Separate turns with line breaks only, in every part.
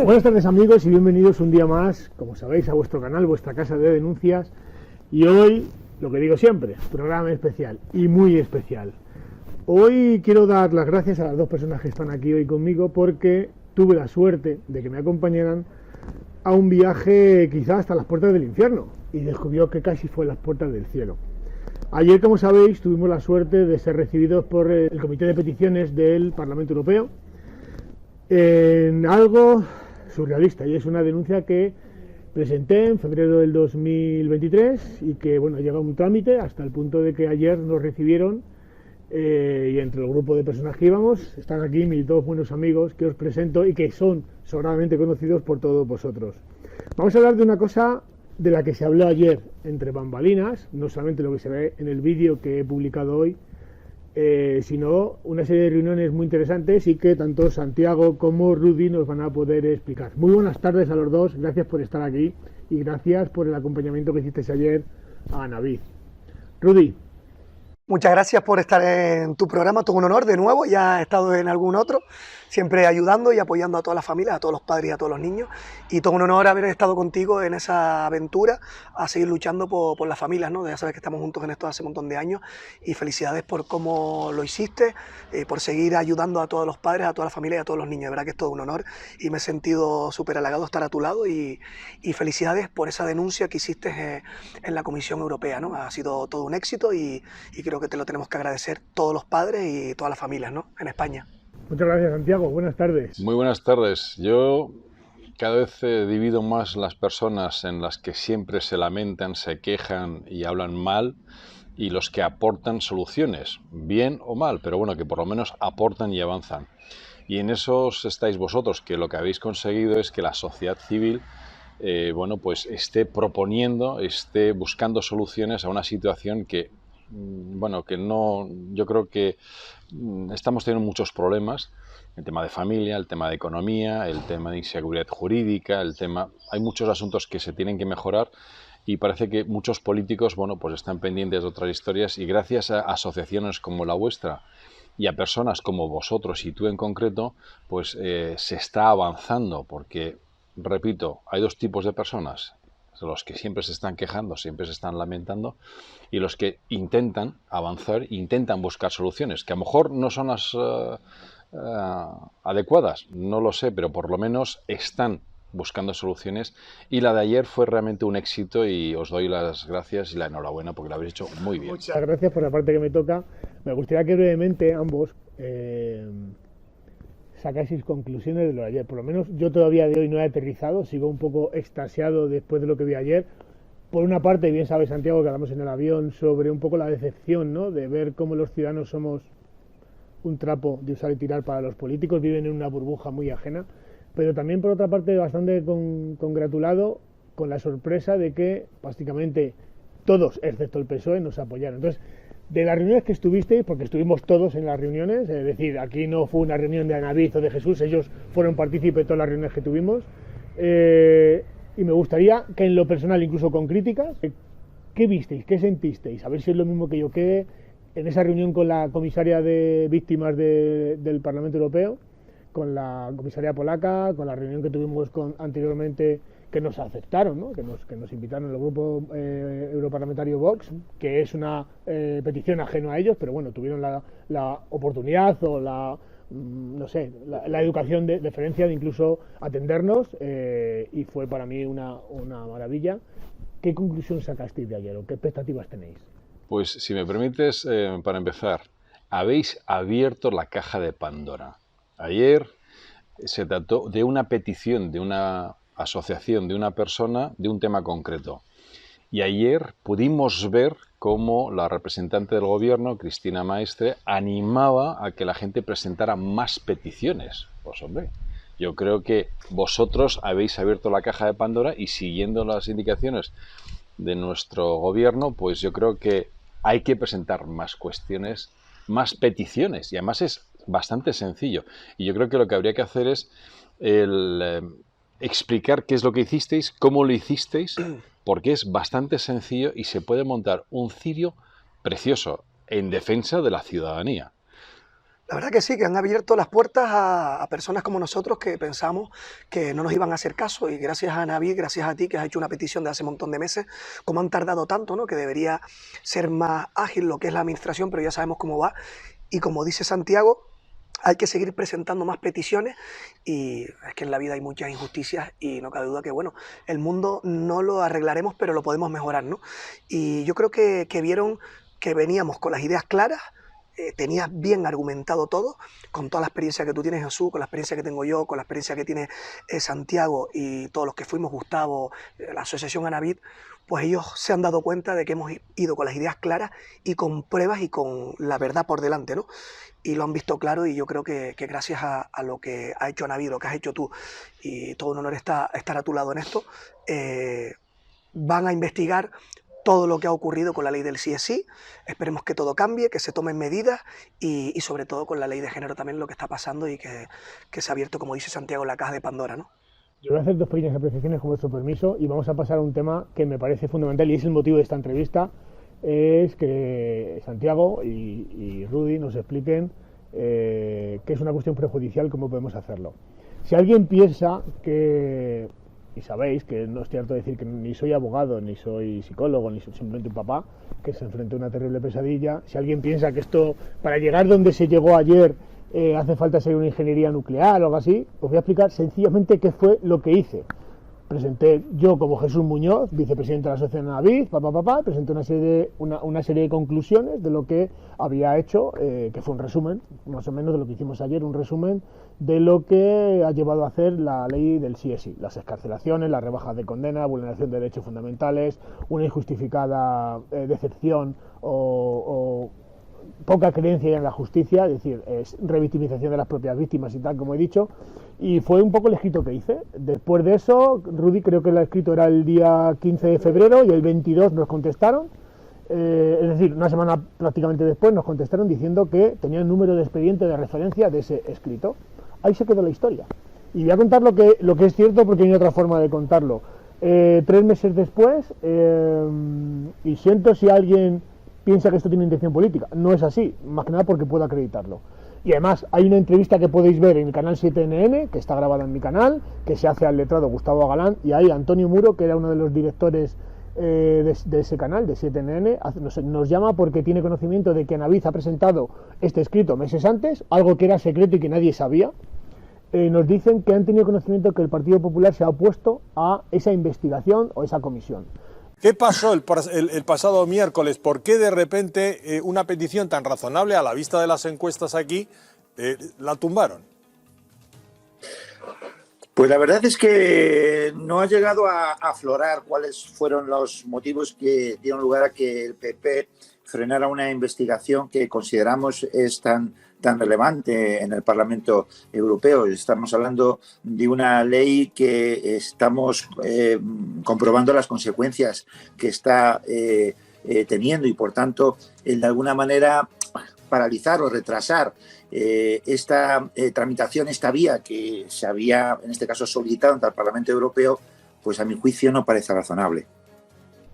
Buenas tardes amigos y bienvenidos un día más, como sabéis, a vuestro canal, vuestra casa de denuncias. Y hoy, lo que digo siempre, programa especial y muy especial. Hoy quiero dar las gracias a las dos personas que están aquí hoy conmigo porque tuve la suerte de que me acompañaran a un viaje quizás hasta las puertas del infierno y descubrió que casi fue las puertas del cielo. Ayer, como sabéis, tuvimos la suerte de ser recibidos por el Comité de Peticiones del Parlamento Europeo en algo surrealista, y es una denuncia que presenté en febrero del 2023 y que, bueno, llega a un trámite hasta el punto de que ayer nos recibieron y entre el grupo de personas que íbamos están aquí mis dos buenos amigos que os presento y que son sobradamente conocidos por todos vosotros. Vamos a hablar de una cosa de la que se habló ayer entre bambalinas, no solamente lo que se ve en el vídeo que he publicado hoy, sino una serie de reuniones muy interesantes y que tanto Santiago como Rudy nos van a poder explicar. Muy buenas tardes a los dos, gracias por estar aquí y gracias por el acompañamiento que hicisteis ayer a Navid. Rudy.
Muchas gracias por estar en tu programa, todo un honor de nuevo, ya he estado en algún otro, siempre ayudando y apoyando a todas las familias, a todos los padres y a todos los niños, y todo un honor haber estado contigo en esa aventura, a seguir luchando por las familias, ¿no? Ya sabes que estamos juntos en esto hace un montón de años, y felicidades por cómo lo hiciste, por seguir ayudando a todos los padres, a todas las familias y a todos los niños, de verdad que es todo un honor, y me he sentido súper halagado estar a tu lado, y felicidades por esa denuncia que hiciste en la Comisión Europea, ¿no? Ha sido todo un éxito y creo que te lo tenemos que agradecer todos los padres y todas las familias, ¿no? En España.
Muchas gracias, Santiago. Buenas tardes.
Muy buenas tardes. Yo cada vez divido más las personas en las que siempre se lamentan, se quejan y hablan mal, y los que aportan soluciones, bien o mal, pero bueno, que por lo menos aportan y avanzan. Y en esos estáis vosotros, que lo que habéis conseguido es que la sociedad civil bueno, pues esté proponiendo, esté buscando soluciones a una situación que bueno, que no, yo creo que estamos teniendo muchos problemas, el tema de familia, el tema de economía, el tema de inseguridad jurídica, hay muchos asuntos que se tienen que mejorar y parece que muchos políticos, bueno, pues están pendientes de otras historias, y gracias a asociaciones como la vuestra y a personas como vosotros y tú en concreto, pues se está avanzando, porque, repito, hay dos tipos de personas: los que siempre se están quejando, siempre se están lamentando, y los que intentan avanzar, intentan buscar soluciones, que a lo mejor no son las adecuadas, no lo sé, pero por lo menos están buscando soluciones, y la de ayer fue realmente un éxito y os doy las gracias y la enhorabuena porque lo habéis hecho muy bien.
Muchas gracias por la parte que me toca. Me gustaría que brevemente ambos sacáis conclusiones de lo de ayer. Por lo menos yo todavía de hoy no he aterrizado, sigo un poco extasiado después de lo que vi ayer. Por una parte, bien sabe Santiago que hablamos en el avión sobre un poco la decepción, ¿no?, de ver cómo los ciudadanos somos un trapo de usar y tirar para los políticos, viven en una burbuja muy ajena, pero también por otra parte bastante congratulado con la sorpresa de que prácticamente todos, excepto el PSOE, nos apoyaron. Entonces, de las reuniones que estuvisteis, porque estuvimos todos en las reuniones, es decir, aquí no fue una reunión de Navid o de Jesús, ellos fueron partícipes de todas las reuniones que tuvimos, y me gustaría que en lo personal, incluso con críticas, ¿qué visteis? ¿Qué sentisteis? A ver si es lo mismo que yo, que en esa reunión con la comisaria de víctimas del Parlamento Europeo, con la comisaria polaca, con la reunión que tuvimos anteriormente, que nos aceptaron, ¿no?, que nos invitaron al grupo europarlamentario Vox, que es una petición ajeno a ellos, pero bueno, tuvieron la oportunidad o no sé, la educación deferencia de incluso atendernos, y fue para mí una maravilla. ¿Qué conclusión sacasteis de ayer o qué expectativas tenéis?
Pues si me permites, para empezar, habéis abierto la caja de Pandora. Ayer se trató de una petición de una asociación, de una persona, de un tema concreto. Y ayer pudimos ver cómo la representante del gobierno, Cristina Maestre, animaba a que la gente presentara más peticiones. Pues hombre, yo creo que vosotros habéis abierto la caja de Pandora y, siguiendo las indicaciones de nuestro gobierno, pues yo creo que hay que presentar más cuestiones, más peticiones, y además es bastante sencillo. Y yo creo que lo que habría que hacer es explicar qué es lo que hicisteis, cómo lo hicisteis, porque es bastante sencillo y se puede montar un cirio precioso en defensa de la ciudadanía.
La verdad que sí, que han abierto las puertas a personas como nosotros que pensamos que no nos iban a hacer caso, y gracias a Navid, gracias a ti que has hecho una petición de hace un montón de meses, como han tardado tanto, ¿no? Que debería ser más ágil lo que es la administración, pero ya sabemos cómo va. Y como dice Santiago, hay que seguir presentando más peticiones, y es que en la vida hay muchas injusticias y no cabe duda que, bueno, el mundo no lo arreglaremos, pero lo podemos mejorar, ¿no? Y yo creo que vieron que veníamos con las ideas claras, tenías bien argumentado todo, con toda la experiencia que tú tienes, Jesús, con la experiencia que tengo yo, con la experiencia que tiene Santiago y todos los que fuimos, Gustavo, la asociación Anavid, pues ellos se han dado cuenta de que hemos ido con las ideas claras y con pruebas y con la verdad por delante, ¿no? Y lo han visto claro, y yo creo que gracias a lo que ha hecho Anavid, lo que has hecho tú, y todo un honor estar a tu lado en esto, van a investigar todo lo que ha ocurrido con la ley del sí es sí. Esperemos que todo cambie, que se tomen medidas, y sobre todo con la ley de género también lo que está pasando, y que se ha abierto, como dice Santiago, la caja de Pandora, ¿no?
Yo voy a hacer dos pequeñas apreciaciones con vuestro permiso y vamos a pasar a un tema que me parece fundamental y es el motivo de esta entrevista, es que Santiago y Rudy nos expliquen qué es una cuestión prejudicial, cómo podemos hacerlo. Si alguien piensa que, y sabéis que no estoy harto de decir que ni soy abogado, ni soy psicólogo, ni soy simplemente un papá que se enfrentó a una terrible pesadilla, si alguien piensa que esto, para llegar donde se llegó ayer, hace falta ser una ingeniería nuclear o algo así, os voy a explicar sencillamente qué fue lo que hice. Presenté yo como Jesús Muñoz, vicepresidente de la Asociación Anavid, presenté una serie de conclusiones de lo que había hecho, que fue un resumen, más o menos de lo que hicimos ayer, un resumen de lo que ha llevado a hacer la ley del sí es sí, las excarcelaciones, las rebajas de condena, vulneración de derechos fundamentales, una injustificada decepción o poca creencia en la justicia, es decir, es revictimización de las propias víctimas y tal, como he dicho, y fue un poco el escrito que hice. Después de eso, Rudy creo que el escrito era el día 15 de febrero y el 22 nos contestaron, es decir, una semana prácticamente después nos contestaron diciendo que tenían el número de expediente de referencia de ese escrito. Ahí se quedó la historia. Y voy a contar lo que es cierto, porque hay otra forma de contarlo. 3 meses después, y siento si alguien piensa que esto tiene intención política, no es así, más que nada porque puedo acreditarlo. Y además hay una entrevista que podéis ver en el canal 7NN, que está grabada en mi canal, que se hace al letrado Gustavo Galán, y ahí Antonio Muro, que era uno de los directores de ese canal, de 7NN, nos llama porque tiene conocimiento de que Anavid ha presentado este escrito meses antes, algo que era secreto y que nadie sabía. Nos dicen que han tenido conocimiento que el Partido Popular se ha opuesto a esa investigación o esa comisión.
¿Qué pasó el pasado miércoles? ¿Por qué de repente una petición tan razonable a la vista de las encuestas aquí la tumbaron?
Pues la verdad es que no ha llegado a aflorar cuáles fueron los motivos que dieron lugar a que el PP frenara una investigación que consideramos es tan relevante en el Parlamento Europeo. Estamos hablando de una ley que estamos comprobando las consecuencias que está teniendo, y por tanto, de alguna manera, paralizar o retrasar esta tramitación, esta vía que se había, en este caso, solicitado ante el Parlamento Europeo, pues a mi juicio no parece razonable.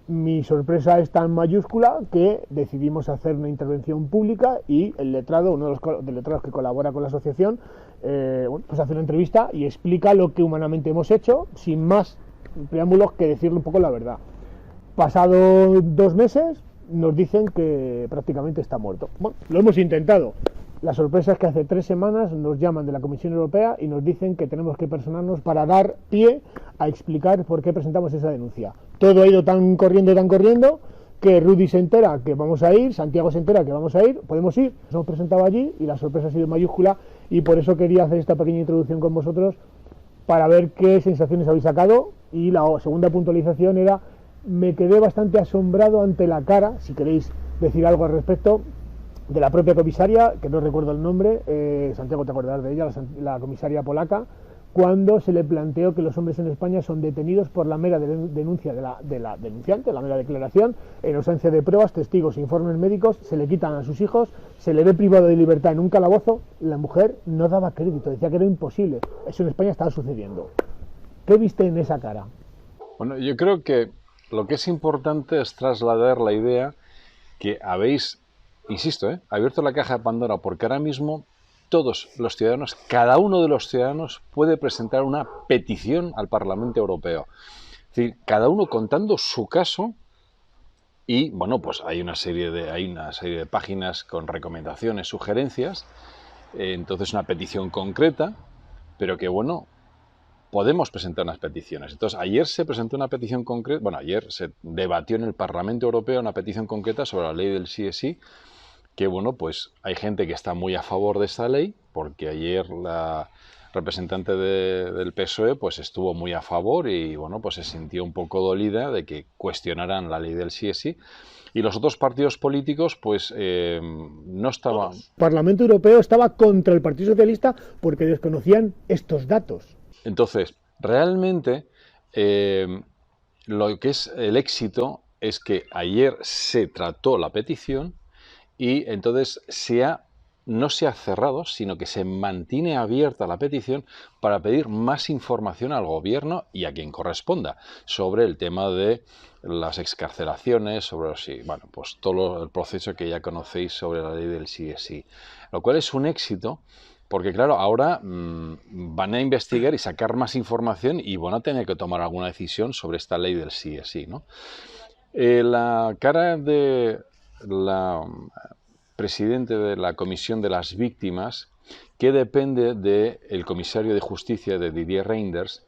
Mi sorpresa es tan mayúscula que decidimos hacer una intervención pública, y el letrado, uno de los letrados que colabora con la asociación, pues hace una entrevista y explica lo que humanamente hemos hecho, sin más preámbulos que decirle un poco la verdad. Pasado 2 meses nos dicen que prácticamente está muerto. Bueno, lo hemos intentado. La sorpresa es que hace 3 semanas nos llaman de la Comisión Europea y nos dicen que tenemos que personarnos para dar pie a explicar por qué presentamos esa denuncia. Todo ha ido tan corriendo, que Rudy se entera que vamos a ir, Santiago se entera que vamos a ir, podemos ir, nos hemos presentado allí y la sorpresa ha sido mayúscula, y por eso quería hacer esta pequeña introducción con vosotros para ver qué sensaciones habéis sacado. Y la segunda puntualización era, me quedé bastante asombrado ante la cara, si queréis decir algo al respecto, de la propia comisaria, que no recuerdo el nombre, Santiago te acordarás de ella, la comisaria polaca, cuando se le planteó que los hombres en España son detenidos por la mera denuncia de la denunciante, la mera declaración, en ausencia de pruebas, testigos e informes médicos, se le quitan a sus hijos, se le ve privado de libertad en un calabozo. La mujer no daba crédito, decía que era imposible. Eso en España estaba sucediendo. ¿Qué viste en esa cara?
Bueno, yo creo que lo que es importante es trasladar la idea que habéis, insisto, abierto la caja de Pandora, porque ahora mismo todos los ciudadanos, cada uno de los ciudadanos puede presentar una petición al Parlamento Europeo. Es decir, cada uno contando su caso y, bueno, pues hay una serie de páginas con recomendaciones, sugerencias, entonces una petición concreta, pero que, bueno, podemos presentar unas peticiones. Entonces, ayer se presentó una petición concreta, bueno, ayer se debatió en el Parlamento Europeo una petición concreta sobre la ley del sí es sí, que, bueno, pues hay gente que está muy a favor de esta ley, porque ayer la representante del PSOE pues estuvo muy a favor y, bueno, pues se sintió un poco dolida de que cuestionaran la ley del sí es sí. Y los otros partidos políticos, pues, no estaban...
El Parlamento Europeo estaba contra el Partido Socialista porque desconocían estos datos.
Entonces, realmente, lo que es el éxito es que ayer se trató la petición y entonces no se ha cerrado, sino que se mantiene abierta la petición para pedir más información al gobierno y a quien corresponda sobre el tema de las excarcelaciones, sobre bueno, pues todo el proceso que ya conocéis sobre la ley del sí es sí. Lo cual es un éxito porque, claro, ahora van a investigar y sacar más información y van a tener que tomar alguna decisión sobre esta ley del sí es sí, ¿no? La cara de la presidente de la Comisión de las Víctimas, que depende del comisario de justicia de Didier Reynders,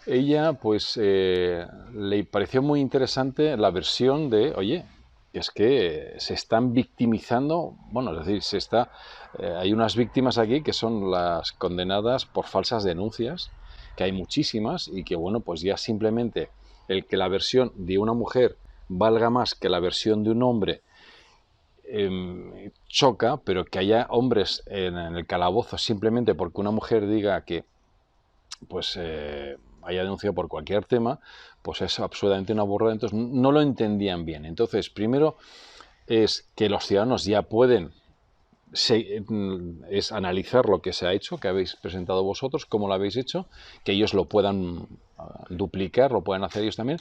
ella pues le pareció muy interesante la versión de, oye, es que se están victimizando, bueno, es decir, hay unas víctimas aquí que son las condenadas por falsas denuncias, que hay muchísimas y que, bueno, pues ya simplemente el que la versión de una mujer valga más que la versión de un hombre choca, pero que haya hombres en el calabozo simplemente porque una mujer diga que pues haya denunciado por cualquier tema, pues es absolutamente una burrada. Entonces no lo entendían bien. Entonces, primero es que los ciudadanos ya pueden es analizar lo que se ha hecho, que habéis presentado vosotros, cómo lo habéis hecho, que ellos lo puedan duplicar, lo puedan hacer ellos también,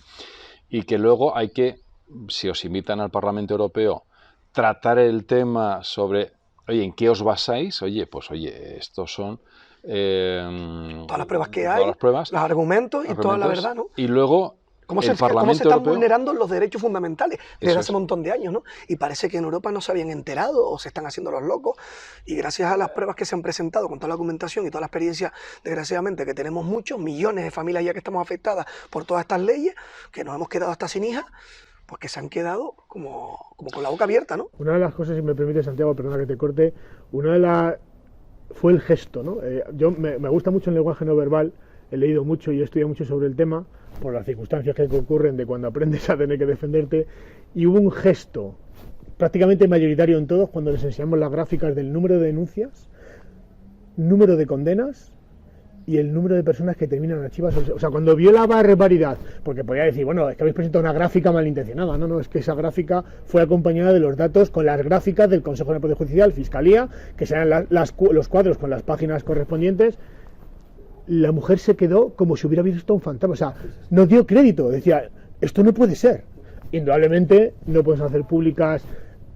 y que luego hay que, si os invitan al Parlamento Europeo, tratar el tema sobre, oye, ¿en qué os basáis? Oye, pues oye, estos son
todas las pruebas que hay, los argumentos y toda la verdad, ¿no?
Y luego
¿Cómo se están vulnerando los derechos fundamentales desde hace un montón de años, ¿no? Y parece que en Europa no se habían enterado o se están haciendo los locos, y gracias a las pruebas que se han presentado con toda la documentación y toda la experiencia, desgraciadamente, que tenemos muchos, millones de familias ya que estamos afectadas por todas estas leyes, que nos hemos quedado hasta sin hijas, pues que se han quedado como con la boca abierta, ¿no?
Una de las cosas, si me permite, Santiago, perdona que te corte, fue el gesto, ¿no? Me gusta mucho el lenguaje no verbal, he leído mucho y he estudiado mucho sobre el tema, por las circunstancias que ocurren de cuando aprendes a tener que defenderte, y hubo un gesto prácticamente mayoritario en todos cuando les enseñamos las gráficas del número de denuncias, número de condenas y el número de personas que terminan archivadas. O sea, cuando vio la barbaridad, porque podía decir, bueno, es que habéis presentado una gráfica malintencionada. No, es que esa gráfica fue acompañada de los datos con las gráficas del Consejo de Poder Judicial, Fiscalía, que serán los cuadros con las páginas correspondientes. La mujer se quedó como si hubiera visto un fantasma. O sea, no dio crédito. Decía, esto no puede ser. Indudablemente no podemos hacer públicas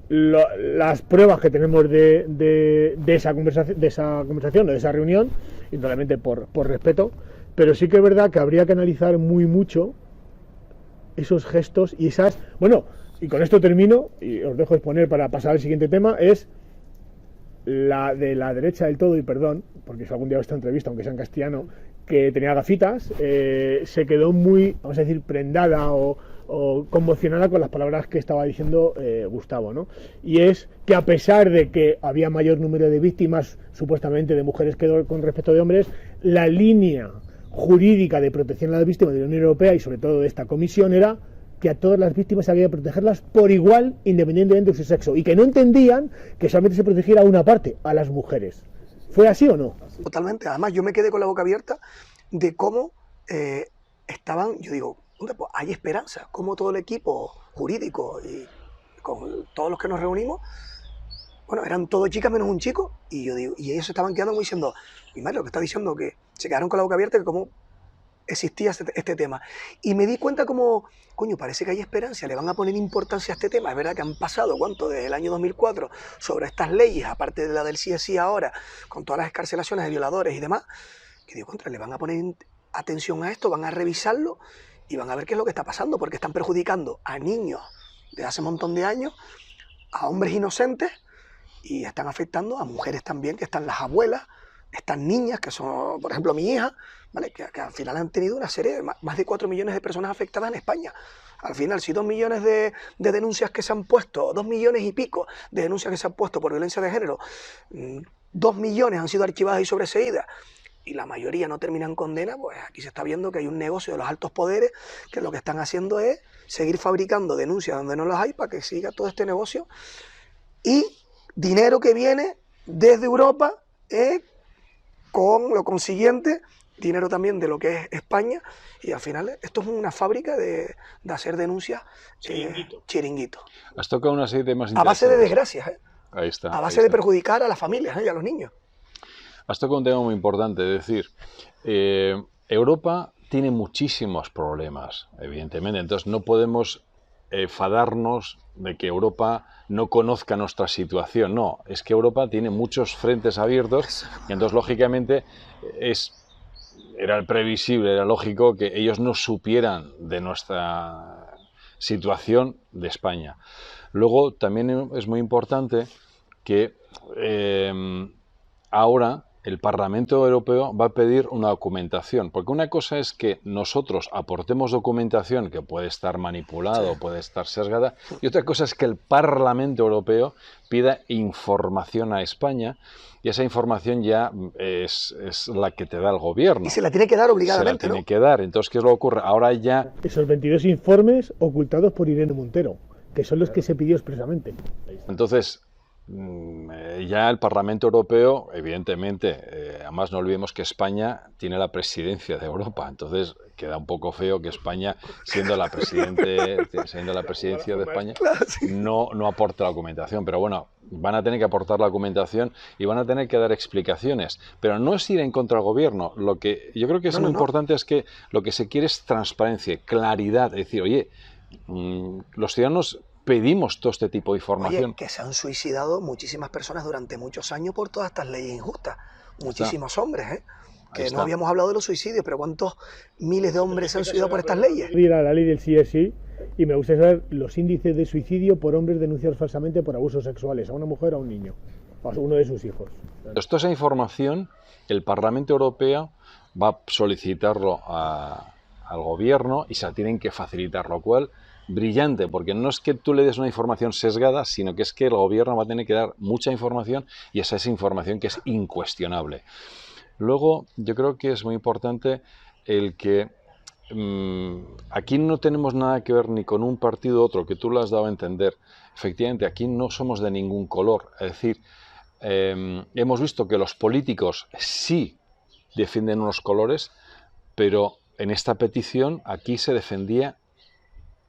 las pruebas que tenemos de esa conversación o de esa reunión, indudablemente por respeto, pero sí que es verdad que habría que analizar muy mucho esos gestos y esas... Bueno, y con esto termino, y os dejo exponer para pasar al siguiente tema, es la de la derecha del todo, y perdón, porque si algún día esta entrevista, aunque sea en castellano, que tenía gafitas, se quedó muy, vamos a decir, prendada o conmocionada con las palabras que estaba diciendo Gustavo, ¿no? Y es que a pesar de que había mayor número de víctimas, supuestamente de mujeres que con respecto de hombres, la línea jurídica de protección a las víctimas de la Unión Europea y sobre todo de esta comisión era que a todas las víctimas había que protegerlas por igual, independientemente de su sexo, y que no entendían que solamente se protegiera a una parte, a las mujeres. ¿Fue así o no?
Totalmente. Además, yo me quedé con la boca abierta de cómo estaban, yo digo, pues hay esperanza, como todo el equipo jurídico y con todos los que nos reunimos, bueno, eran todos chicas menos un chico, y yo digo, y ellos se estaban quedando como diciendo, mi madre lo que está diciendo, que se quedaron con la boca abierta, que como existía este tema. Y me di cuenta como, coño, parece que hay esperanza, le van a poner importancia a este tema. Es verdad que han pasado, ¿cuánto? Desde el año 2004 sobre estas leyes, aparte de la del CSI ahora, con todas las excarcelaciones de violadores y demás, que digo, contra, le van a poner atención a esto, van a revisarlo y van a ver qué es lo que está pasando, porque están perjudicando a niños de hace un montón de años, a hombres inocentes, y están afectando a mujeres también, que están las abuelas, estas niñas, que son, por ejemplo, mi hija, ¿vale? Que al final han tenido una serie de más de 4 millones de personas afectadas en España. Al final, si 2 millones de denuncias que se han puesto, 2 millones y pico de denuncias que se han puesto por violencia de género, 2 millones han sido archivadas y sobreseídas, y la mayoría no terminan condena, pues aquí se está viendo que hay un negocio de los altos poderes que lo que están haciendo es seguir fabricando denuncias donde no las hay para que siga todo este negocio, y dinero que viene desde Europa, con lo consiguiente, dinero también de lo que es España, y al final esto es una fábrica de hacer denuncias chiringuito.
Has tocado una serie de temas
a base de
interesantes.
desgracias,
Ahí está.
a base de perjudicar a las familias y a los niños.
Has tocado un tema muy importante, es decir, Europa tiene muchísimos problemas, evidentemente, entonces no podemos enfadarnos de que Europa no conozca nuestra situación. No, es que Europa tiene muchos frentes abiertos y entonces, lógicamente, era previsible, era lógico que ellos no supieran de nuestra situación de España. Luego, también es muy importante que ahora el Parlamento Europeo va a pedir una documentación, porque una cosa es que nosotros aportemos documentación que puede estar manipulada o puede estar sesgada, y otra cosa es que el Parlamento Europeo pida información a España, y esa información ya es la que te da el gobierno.
Y se la tiene que dar obligadamente,
se la tiene que dar. Entonces, ¿qué es lo que ocurre? Ahora ya...
Esos 22 informes ocultados por Irene Montero, que son los que se pidió expresamente.
Entonces, ya el Parlamento Europeo, evidentemente, además no olvidemos que España tiene la presidencia de Europa, entonces queda un poco feo que España, siendo la presidencia de España, no aporte la documentación, pero bueno, van a tener que aportar la documentación y van a tener que dar explicaciones, pero no es ir en contra del gobierno. Lo que yo creo que es muy importante es que lo que se quiere es transparencia, claridad, es decir, oye, los ciudadanos pedimos todo este tipo de información.
Oye, que se han suicidado muchísimas personas durante muchos años por todas estas leyes injustas. Muchísimos hombres, que no habíamos hablado de los suicidios, pero ¿cuántos miles de hombres se han suicidado por estas leyes?
Mira la ley del CSI y me gustaría saber los índices de suicidio por hombres denunciados falsamente por abusos sexuales a una mujer o a un niño, a uno de sus hijos.
Toda esa información el Parlamento Europeo va a solicitarlo al gobierno y se la tienen que facilitar, lo cual brillante, porque no es que tú le des una información sesgada, sino que es que el gobierno va a tener que dar mucha información y esa es información que es incuestionable. Luego, yo creo que es muy importante el que aquí no tenemos nada que ver ni con un partido u otro, que tú lo has dado a entender. Efectivamente, aquí no somos de ningún color, es decir, hemos visto que los políticos sí defienden unos colores, pero en esta petición aquí se defendía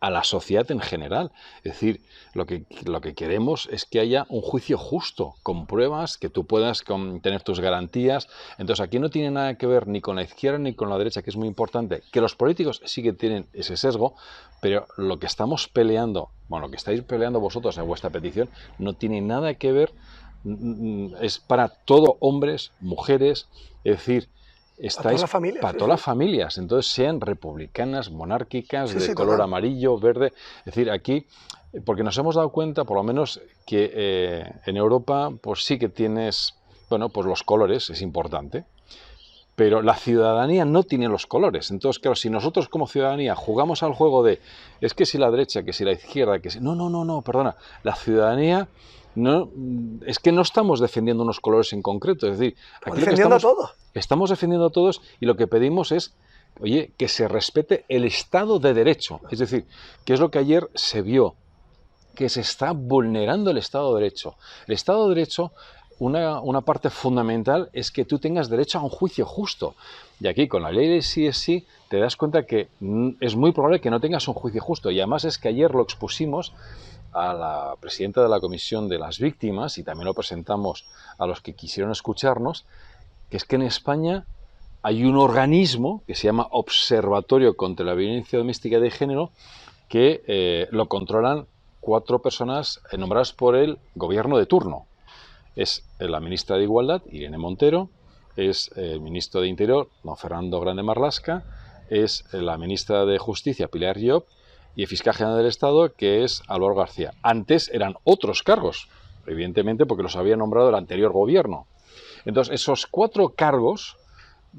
a la sociedad en general. Es decir, lo que queremos es que haya un juicio justo, con pruebas, que tú puedas tener tus garantías. Entonces aquí no tiene nada que ver ni con la izquierda ni con la derecha, que es muy importante, que los políticos sí que tienen ese sesgo, pero lo que estamos peleando, bueno, lo que estáis peleando vosotros en vuestra petición, no tiene nada que ver, es para todo, hombres, mujeres, es decir, estáis para todas las familias, entonces sean republicanas, monárquicas, de color amarillo, verde, es decir, aquí, porque nos hemos dado cuenta, por lo menos, que en Europa, pues sí que tienes, bueno, pues los colores, es importante, pero la ciudadanía no tiene los colores, entonces, claro, si nosotros como ciudadanía jugamos al juego de, es que si la derecha, que si la izquierda, que si, no, perdona, la ciudadanía... No, es que no estamos defendiendo unos colores en concreto, es decir, aquí estamos defendiendo a todos y lo que pedimos es, oye, que se respete el Estado de Derecho, es decir, que es lo que ayer se vio, que se está vulnerando el Estado de Derecho. El Estado de Derecho, una parte fundamental es que tú tengas derecho a un juicio justo, y aquí con la ley del CSI te das cuenta que es muy probable que no tengas un juicio justo, y además es que ayer lo expusimos a la presidenta de la Comisión de las Víctimas y también lo presentamos a los que quisieron escucharnos, que es que en España hay un organismo que se llama Observatorio contra la Violencia Doméstica y de Género que lo controlan 4 personas nombradas por el gobierno de turno. Es la ministra de Igualdad, Irene Montero, es el ministro de Interior, don Fernando Grande Marlaska, es la ministra de Justicia, Pilar Llop, y el fiscal general del Estado, que es Álvaro García. Antes eran otros cargos, evidentemente porque los había nombrado el anterior gobierno. Entonces, esos 4 cargos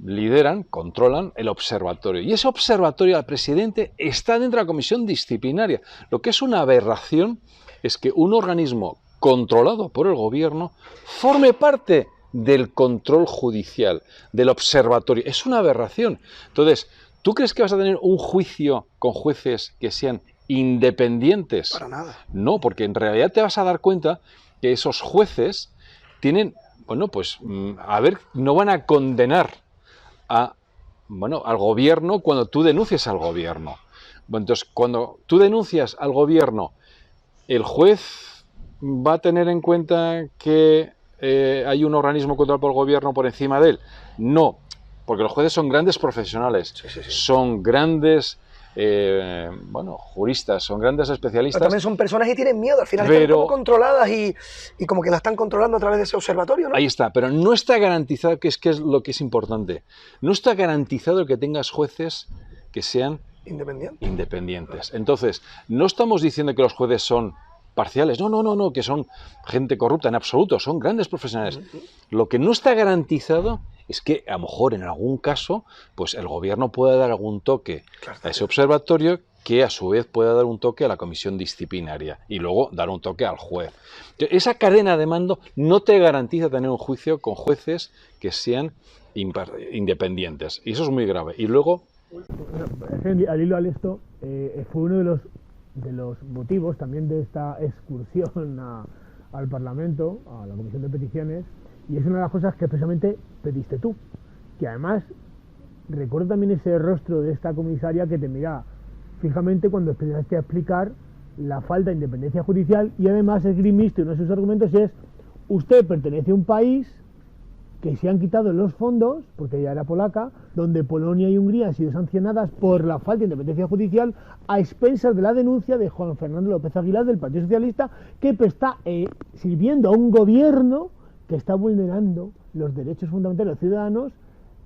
lideran, controlan el observatorio. Y ese observatorio, al presidente, está dentro de la comisión disciplinaria. Lo que es una aberración es que un organismo controlado por el gobierno forme parte del control judicial, del observatorio. Es una aberración. Entonces, ¿tú crees que vas a tener un juicio con jueces que sean independientes?
Para nada.
No, porque en realidad te vas a dar cuenta que esos jueces tienen, bueno, pues, a ver, no van a condenar al gobierno cuando tú denuncias al gobierno. Bueno, entonces, cuando tú denuncias al gobierno, el juez va a tener en cuenta que hay un organismo controlado por el gobierno por encima de él. No, porque los jueces son grandes profesionales, son grandes juristas, son grandes especialistas.
Pero también son personas y tienen miedo, al final están como controladas y como que la están controlando a través de ese observatorio, ¿no?
Ahí está, pero no está garantizado, que es lo que es importante, no está garantizado que tengas jueces que sean independientes. Entonces, no estamos diciendo que los jueces son parciales, no, que son gente corrupta, en absoluto, son grandes profesionales. Lo que no está garantizado es que a lo mejor en algún caso pues el gobierno pueda dar algún toque a ese observatorio, que a su vez pueda dar un toque a la comisión disciplinaria y luego dar un toque al juez. Esa cadena de mando no te garantiza tener un juicio con jueces que sean independientes, y eso es muy grave. Y luego,
al hilo al esto, fue uno de los motivos también de esta excursión al Parlamento, a la Comisión de Peticiones, y es una de las cosas que precisamente pediste tú, que además recuerdo también ese rostro de esta comisaria que te miraba fijamente cuando empezaste a explicar la falta de independencia judicial, y además esgrimiste uno de sus argumentos, es: usted pertenece a un país que se han quitado los fondos, porque ella era polaca, donde Polonia y Hungría han sido sancionadas por la falta de independencia judicial, a expensas de la denuncia de Juan Fernando López Aguilar, del Partido Socialista, que está sirviendo a un gobierno que está vulnerando los derechos fundamentales de los ciudadanos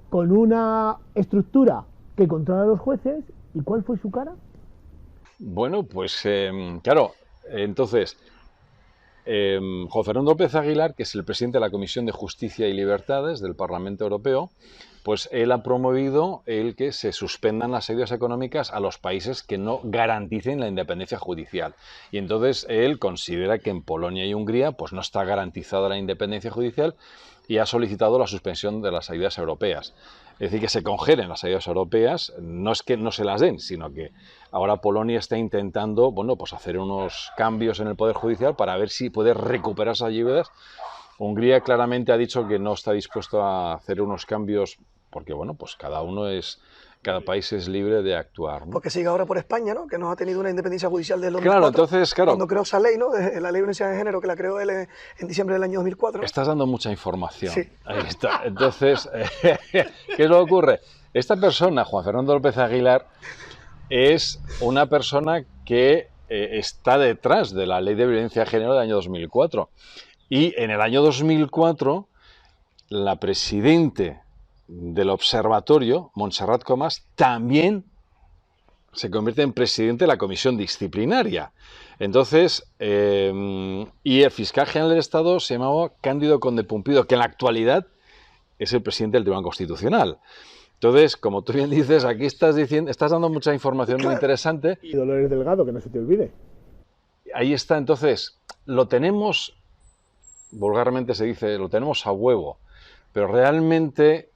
con una estructura que controla a los jueces. ¿Y cuál fue su cara?
Bueno, pues claro, entonces Juan Fernando López Aguilar, que es el presidente de la Comisión de Justicia y Libertades del Parlamento Europeo, pues él ha promovido el que se suspendan las ayudas económicas a los países que no garanticen la independencia judicial. Y entonces él considera que en Polonia y Hungría pues no está garantizada la independencia judicial y ha solicitado la suspensión de las ayudas europeas. Es decir, que se congelen las ayudas europeas, no es que no se las den, sino que ahora Polonia está intentando, bueno, pues hacer unos cambios en el Poder Judicial para ver si puede recuperar esas ayudas. Hungría claramente ha dicho que no está dispuesto a hacer unos cambios porque, bueno, pues cada país es libre de actuar, ¿no?
Porque sigue ahora por España, ¿no? Que no ha tenido una independencia judicial del 2004.
Claro, entonces, claro.
Cuando creó esa ley, ¿no? La ley de violencia de género, que la creó él en diciembre del año 2004. ¿no?
Estás dando mucha información.
Sí.
Ahí está. Entonces, ¿qué es lo que ocurre? Esta persona, Juan Fernando López Aguilar, es una persona que está detrás de la ley de violencia de género del año 2004. Y en el año 2004, la presidente del observatorio, Montserrat Comas, también se convierte en presidente de la comisión disciplinaria. Entonces, y el fiscal general del Estado se llamaba Cándido Conde Pumpido, que en la actualidad es el presidente del Tribunal Constitucional. Entonces, como tú bien dices, aquí estás dando mucha información muy interesante.
Y Dolores Delgado, que no se te olvide.
Ahí está, entonces, lo tenemos, vulgarmente se dice, lo tenemos a huevo, pero realmente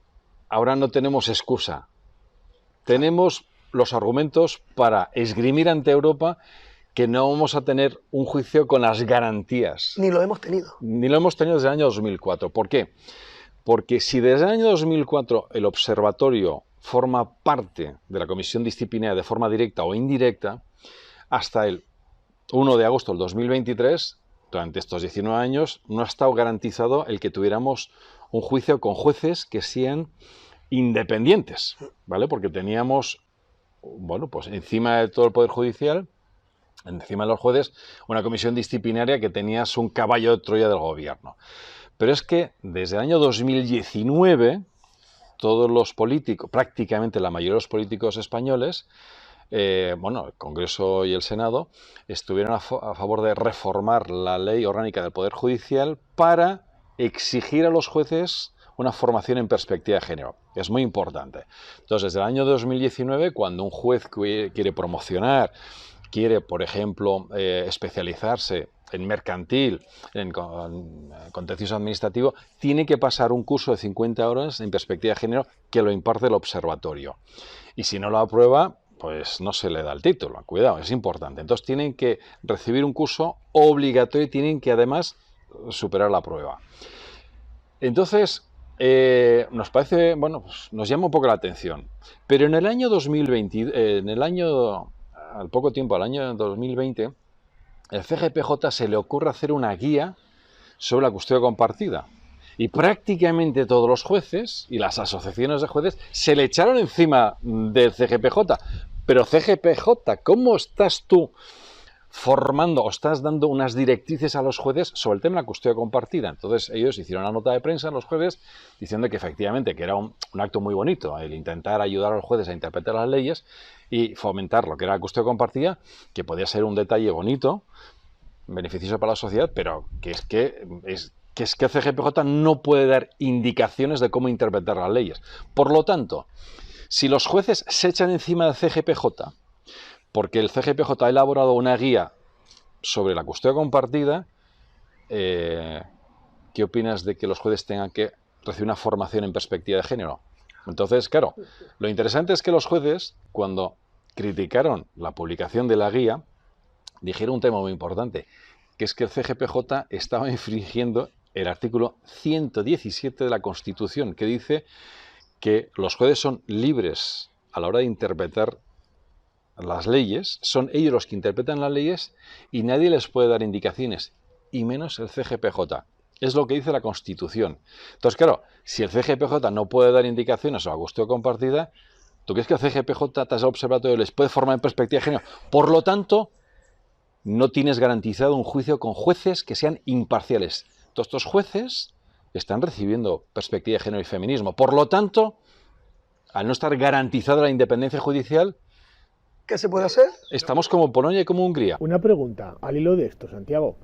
ahora no tenemos excusa. Tenemos los argumentos para esgrimir ante Europa que no vamos a tener un juicio con las garantías.
Ni lo hemos tenido.
Ni lo hemos tenido desde el año 2004. ¿Por qué? Porque si desde el año 2004 el observatorio forma parte de la comisión disciplinaria de forma directa o indirecta, hasta el 1 de agosto del 2023, durante estos 19 años, no ha estado garantizado el que tuviéramos un juicio con jueces que sean independientes, ¿vale? Porque teníamos, bueno, pues encima de todo el Poder Judicial, encima de los jueces, una comisión disciplinaria que tenías un caballo de Troya del gobierno. Pero es que desde el año 2019, todos los políticos, prácticamente la mayoría de los políticos españoles, bueno, el Congreso y el Senado, estuvieron a favor de reformar la ley orgánica del Poder Judicial para exigir a los jueces una formación en perspectiva de género. Es muy importante. Entonces, desde el año 2019, cuando un juez quiere promocionar, quiere, por ejemplo, especializarse en mercantil, en contencioso administrativo, tiene que pasar un curso de 50 horas en perspectiva de género que lo imparte el observatorio. Y si no lo aprueba, pues no se le da el título. Cuidado, es importante. Entonces tienen que recibir un curso obligatorio y tienen que además superar la prueba. Entonces, nos parece, bueno, pues nos llama un poco la atención. Pero en el año 2020, al poco tiempo, al año 2020, el CGPJ se le ocurre hacer una guía sobre la custodia compartida. Y prácticamente todos los jueces y las asociaciones de jueces se le echaron encima del CGPJ. Pero CGPJ, ¿cómo estás tú formando o estás dando unas directrices a los jueces sobre el tema de la custodia compartida? Entonces ellos hicieron una nota de prensa, los jueces, diciendo que efectivamente que era un acto muy bonito el intentar ayudar a los jueces a interpretar las leyes y fomentar lo que era la custodia compartida, que podía ser un detalle bonito, beneficioso para la sociedad, pero que es que el CGPJ no puede dar indicaciones de cómo interpretar las leyes. Por lo tanto, si los jueces se echan encima del CGPJ, porque el CGPJ ha elaborado una guía sobre la custodia compartida, ¿qué opinas de que los jueces tengan que recibir una formación en perspectiva de género? Entonces, claro, lo interesante es que los jueces, cuando criticaron la publicación de la guía, dijeron un tema muy importante, que es que el CGPJ estaba infringiendo el artículo 117 de la Constitución, que dice que los jueces son libres a la hora de interpretar las leyes, son ellos los que interpretan las leyes y nadie les puede dar indicaciones, y menos el CGPJ. Es lo que dice la Constitución. Entonces, claro, si el CGPJ no puede dar indicaciones a la custodia compartida, ¿tú crees que el CGPJ, tras el observatorio, les puede formar en perspectiva de género? Por lo tanto, no tienes garantizado un juicio con jueces que sean imparciales. Todos estos jueces están recibiendo perspectiva de género y feminismo. Por lo tanto, al no estar garantizada la independencia judicial,
¿qué se puede hacer?
Estamos como Polonia y como Hungría.
Una pregunta al hilo de esto, Santiago,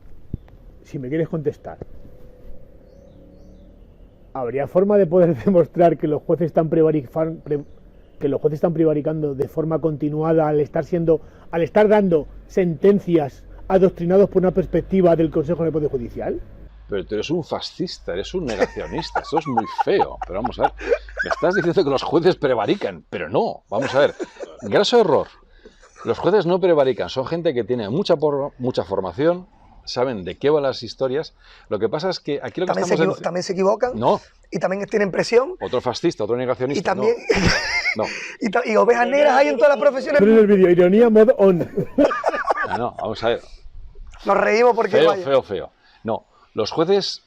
si me quieres contestar. ¿Habría forma de poder demostrar que los jueces están prevaricando de forma continuada al estar dando sentencias adoctrinados por una perspectiva del Consejo de Poder Judicial?
Pero tú eres un fascista, eres un negacionista, eso es muy feo. Pero vamos a ver, me estás diciendo que los jueces prevarican, pero no, vamos a ver, graso error. Los jueces no prevarican, son gente que tiene mucha formación, saben de qué van las historias. Lo que pasa es que aquí lo que
¿También se equivocan?
No.
¿Y también tienen presión?
Otro fascista, otro negacionista.
Y también...
No.
Y ovejas negras hay en todas las profesiones.
Pero en el vídeo, ironía mod on.
No, vamos a ver.
Nos reímos porque...
Feo. No, los jueces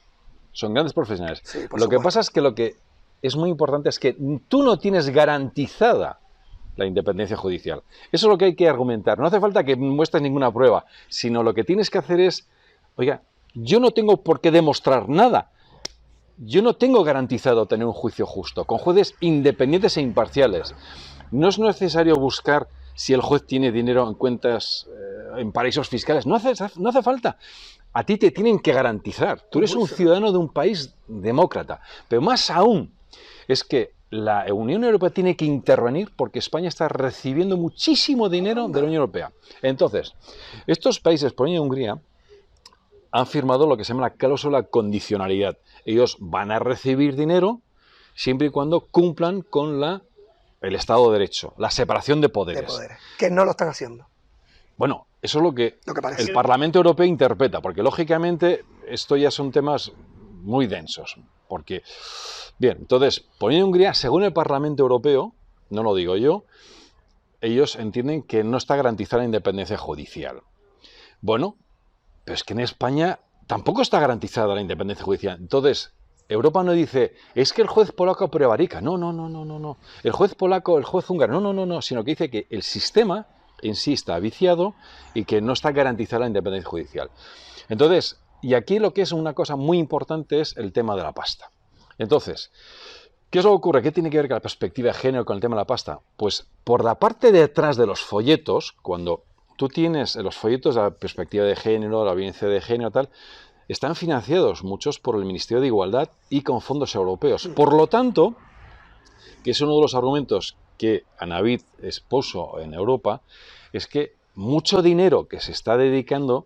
son grandes profesionales.
Sí,
lo que pasa es que lo que es muy importante es que tú no tienes garantizada la independencia judicial. Eso es lo que hay que argumentar. No hace falta que muestres ninguna prueba, sino lo que tienes que hacer es, oiga, yo no tengo por qué demostrar nada. Yo no tengo garantizado tener un juicio justo, con jueces independientes e imparciales. No es necesario buscar si el juez tiene dinero en cuentas, en paraísos fiscales. No hace falta. A ti te tienen que garantizar. Tú eres un ciudadano de un país demócrata. Pero más aún, es que la Unión Europea tiene que intervenir porque España está recibiendo muchísimo dinero de la Unión Europea. Entonces, estos países, Polonia y Hungría, han firmado lo que se llama la cláusula condicionalidad. Ellos van a recibir dinero siempre y cuando cumplan con el Estado de Derecho, la separación de poderes.
Que no lo están haciendo.
Bueno, eso es lo que
parece.
El Parlamento Europeo interpreta, porque lógicamente esto ya son temas muy densos. Porque, bien, entonces, Polonia y Hungría, según el Parlamento Europeo, no lo digo yo, ellos entienden que no está garantizada la independencia judicial. Bueno, pero es que en España tampoco está garantizada la independencia judicial. Entonces, Europa no dice, es que el juez polaco prevarica. No, no, no, no, no, no. El juez polaco, el juez húngaro, no, no, no, no, sino que dice que el sistema en sí está viciado y que no está garantizada la independencia judicial. Entonces, y aquí lo que es una cosa muy importante es el tema de la pasta. Entonces, ¿qué es lo que ocurre? ¿Qué tiene que ver con la perspectiva de género con el tema de la pasta? Pues por la parte de atrás de los folletos, cuando tú tienes los folletos de la perspectiva de género, la violencia de género, tal, están financiados muchos por el Ministerio de Igualdad y con fondos europeos. Por lo tanto, que es uno de los argumentos que Anavid expuso en Europa, es que mucho dinero que se está dedicando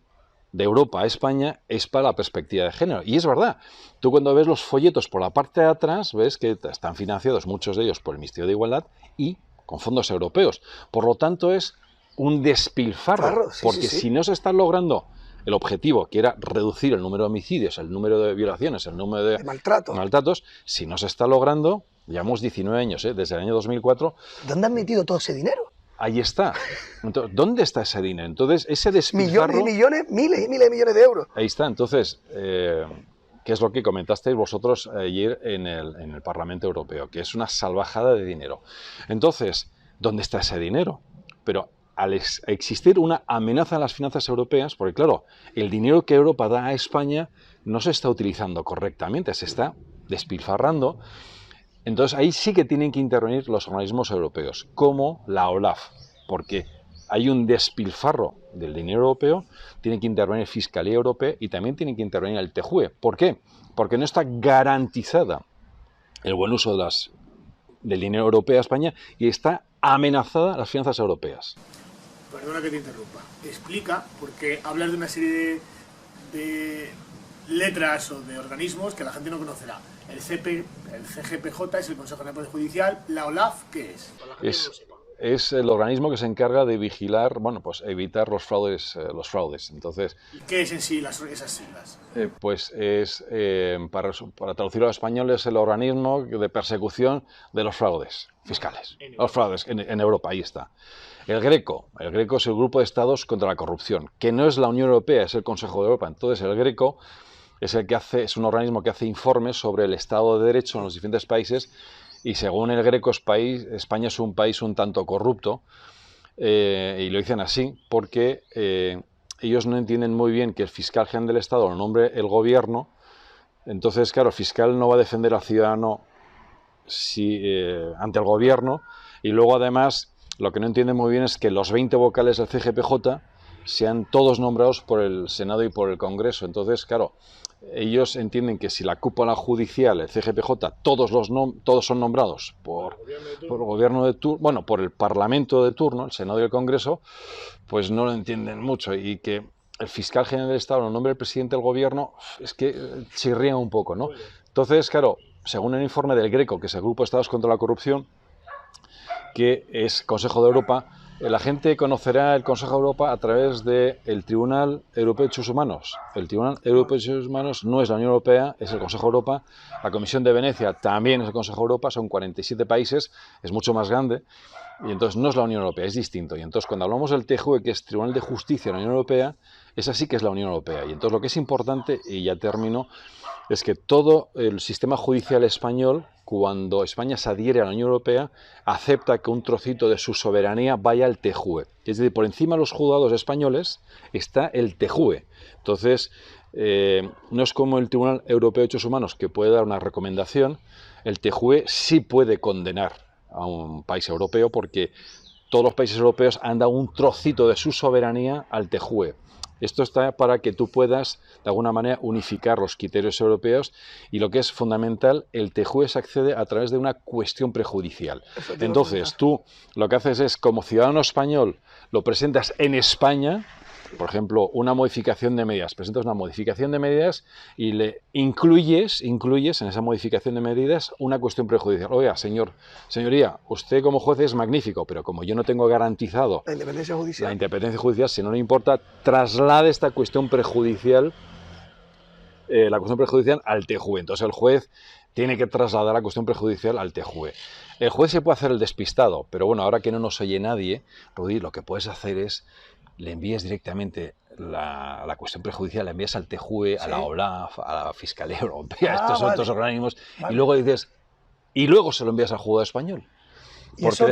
de Europa a España es para la perspectiva de género. Y es verdad, tú cuando ves los folletos por la parte de atrás, ves que están financiados muchos de ellos por el Ministerio de Igualdad y con fondos europeos. Por lo tanto, es un despilfarro, porque si no se está logrando el objetivo, que era reducir el número de homicidios, el número de violaciones, el número de maltratos, si no se está logrando, llevamos 19 años, desde el año 2004.
¿Dónde han metido todo ese dinero?
Ahí está. Entonces, ¿dónde está ese dinero? Entonces, ese despilfarro...
Millones y millones, miles y miles de millones de euros.
Ahí está. Entonces, ¿qué es lo que comentasteis vosotros ayer en el Parlamento Europeo? Que es una salvajada de dinero. Entonces, ¿dónde está ese dinero? Pero al existir una amenaza en las finanzas europeas, porque claro, el dinero que Europa da a España no se está utilizando correctamente, se está despilfarrando. Entonces ahí sí que tienen que intervenir los organismos europeos, como la OLAF, porque hay un despilfarro del dinero europeo, tiene que intervenir Fiscalía Europea y también tiene que intervenir el TJUE. ¿Por qué? Porque no está garantizada el buen uso del dinero europeo a España y está amenazada las finanzas europeas.
Perdona que te interrumpa. Explica, porque hablas de una serie de letras o de organismos que la gente no conocerá. El CGPJ es el Consejo Nacional Judicial. ¿La OLAF qué es?
Es el organismo que se encarga de vigilar, bueno, pues evitar los fraudes. Entonces,
¿y qué es en sí esas siglas?
Pues es, para traducirlo al español, es el organismo de persecución de los fraudes fiscales. Los fraudes en Europa, ahí está. El Greco es el Grupo de Estados contra la Corrupción, que no es la Unión Europea, es el Consejo de Europa. Entonces, el Greco es un organismo que hace informes sobre el Estado de Derecho en los diferentes países. Y según el Greco, España es un país un tanto corrupto, y lo dicen así porque ellos no entienden muy bien que el fiscal general del Estado lo nombre el gobierno. Entonces, claro, el fiscal no va a defender al ciudadano ante el gobierno, y luego además lo que no entienden muy bien es que los 20 vocales del CGPJ sean todos nombrados por el Senado y por el Congreso. Entonces, claro, ellos entienden que si la cúpula judicial, el CGPJ, todos son nombrados por el gobierno de turno, bueno, por el Parlamento de turno, el Senado y el Congreso, pues no lo entienden mucho, y que el fiscal general del Estado lo nombre el presidente del gobierno, es que chirría un poco, ¿no? Entonces, claro, según el informe del Greco, que es el Grupo de Estados contra la Corrupción, que es Consejo de Europa, la gente conocerá el Consejo de Europa a través del Tribunal Europeo de Derechos Humanos. El Tribunal Europeo de Derechos Humanos no es la Unión Europea, es el Consejo de Europa. La Comisión de Venecia también es el Consejo de Europa, son 47 países, es mucho más grande, y entonces no es la Unión Europea, es distinto. Y entonces cuando hablamos del TJUE, que es Tribunal de Justicia de la Unión Europea, esa sí que es la Unión Europea. Y entonces lo que es importante, y ya termino, es que todo el sistema judicial español, cuando España se adhiere a la Unión Europea, acepta que un trocito de su soberanía vaya al TJUE. Es decir, por encima de los juzgados españoles está el TJUE. Entonces, no es como el Tribunal Europeo de Derechos Humanos, que puede dar una recomendación. El TJUE sí puede condenar a un país europeo, porque todos los países europeos han dado un trocito de su soberanía al TJUE. Esto está para que tú puedas, de alguna manera, unificar los criterios europeos, y lo que es fundamental, el TJUE se accede a través de una cuestión prejudicial. Entonces, tú lo que haces es, como ciudadano español, lo presentas en España, por ejemplo, una modificación de medidas, presentas una modificación de medidas y le incluyes en esa modificación de medidas una cuestión prejudicial. Oiga, señoría, usted como juez es magnífico, pero como yo no tengo garantizado la independencia judicial, si no le importa, traslade esta cuestión prejudicial, la cuestión prejudicial al TJUE. Entonces el juez tiene que trasladar la cuestión prejudicial al TJUE. El juez se puede hacer el despistado, pero bueno, ahora que no nos oye nadie, Rudi, lo que puedes hacer es le envías directamente la cuestión prejudicial, la envías al TJUE, a la OLAF, a la Fiscalía Europea, estos otros organismos, y luego dices, y luego se lo envías al juzgado español.
Y eso,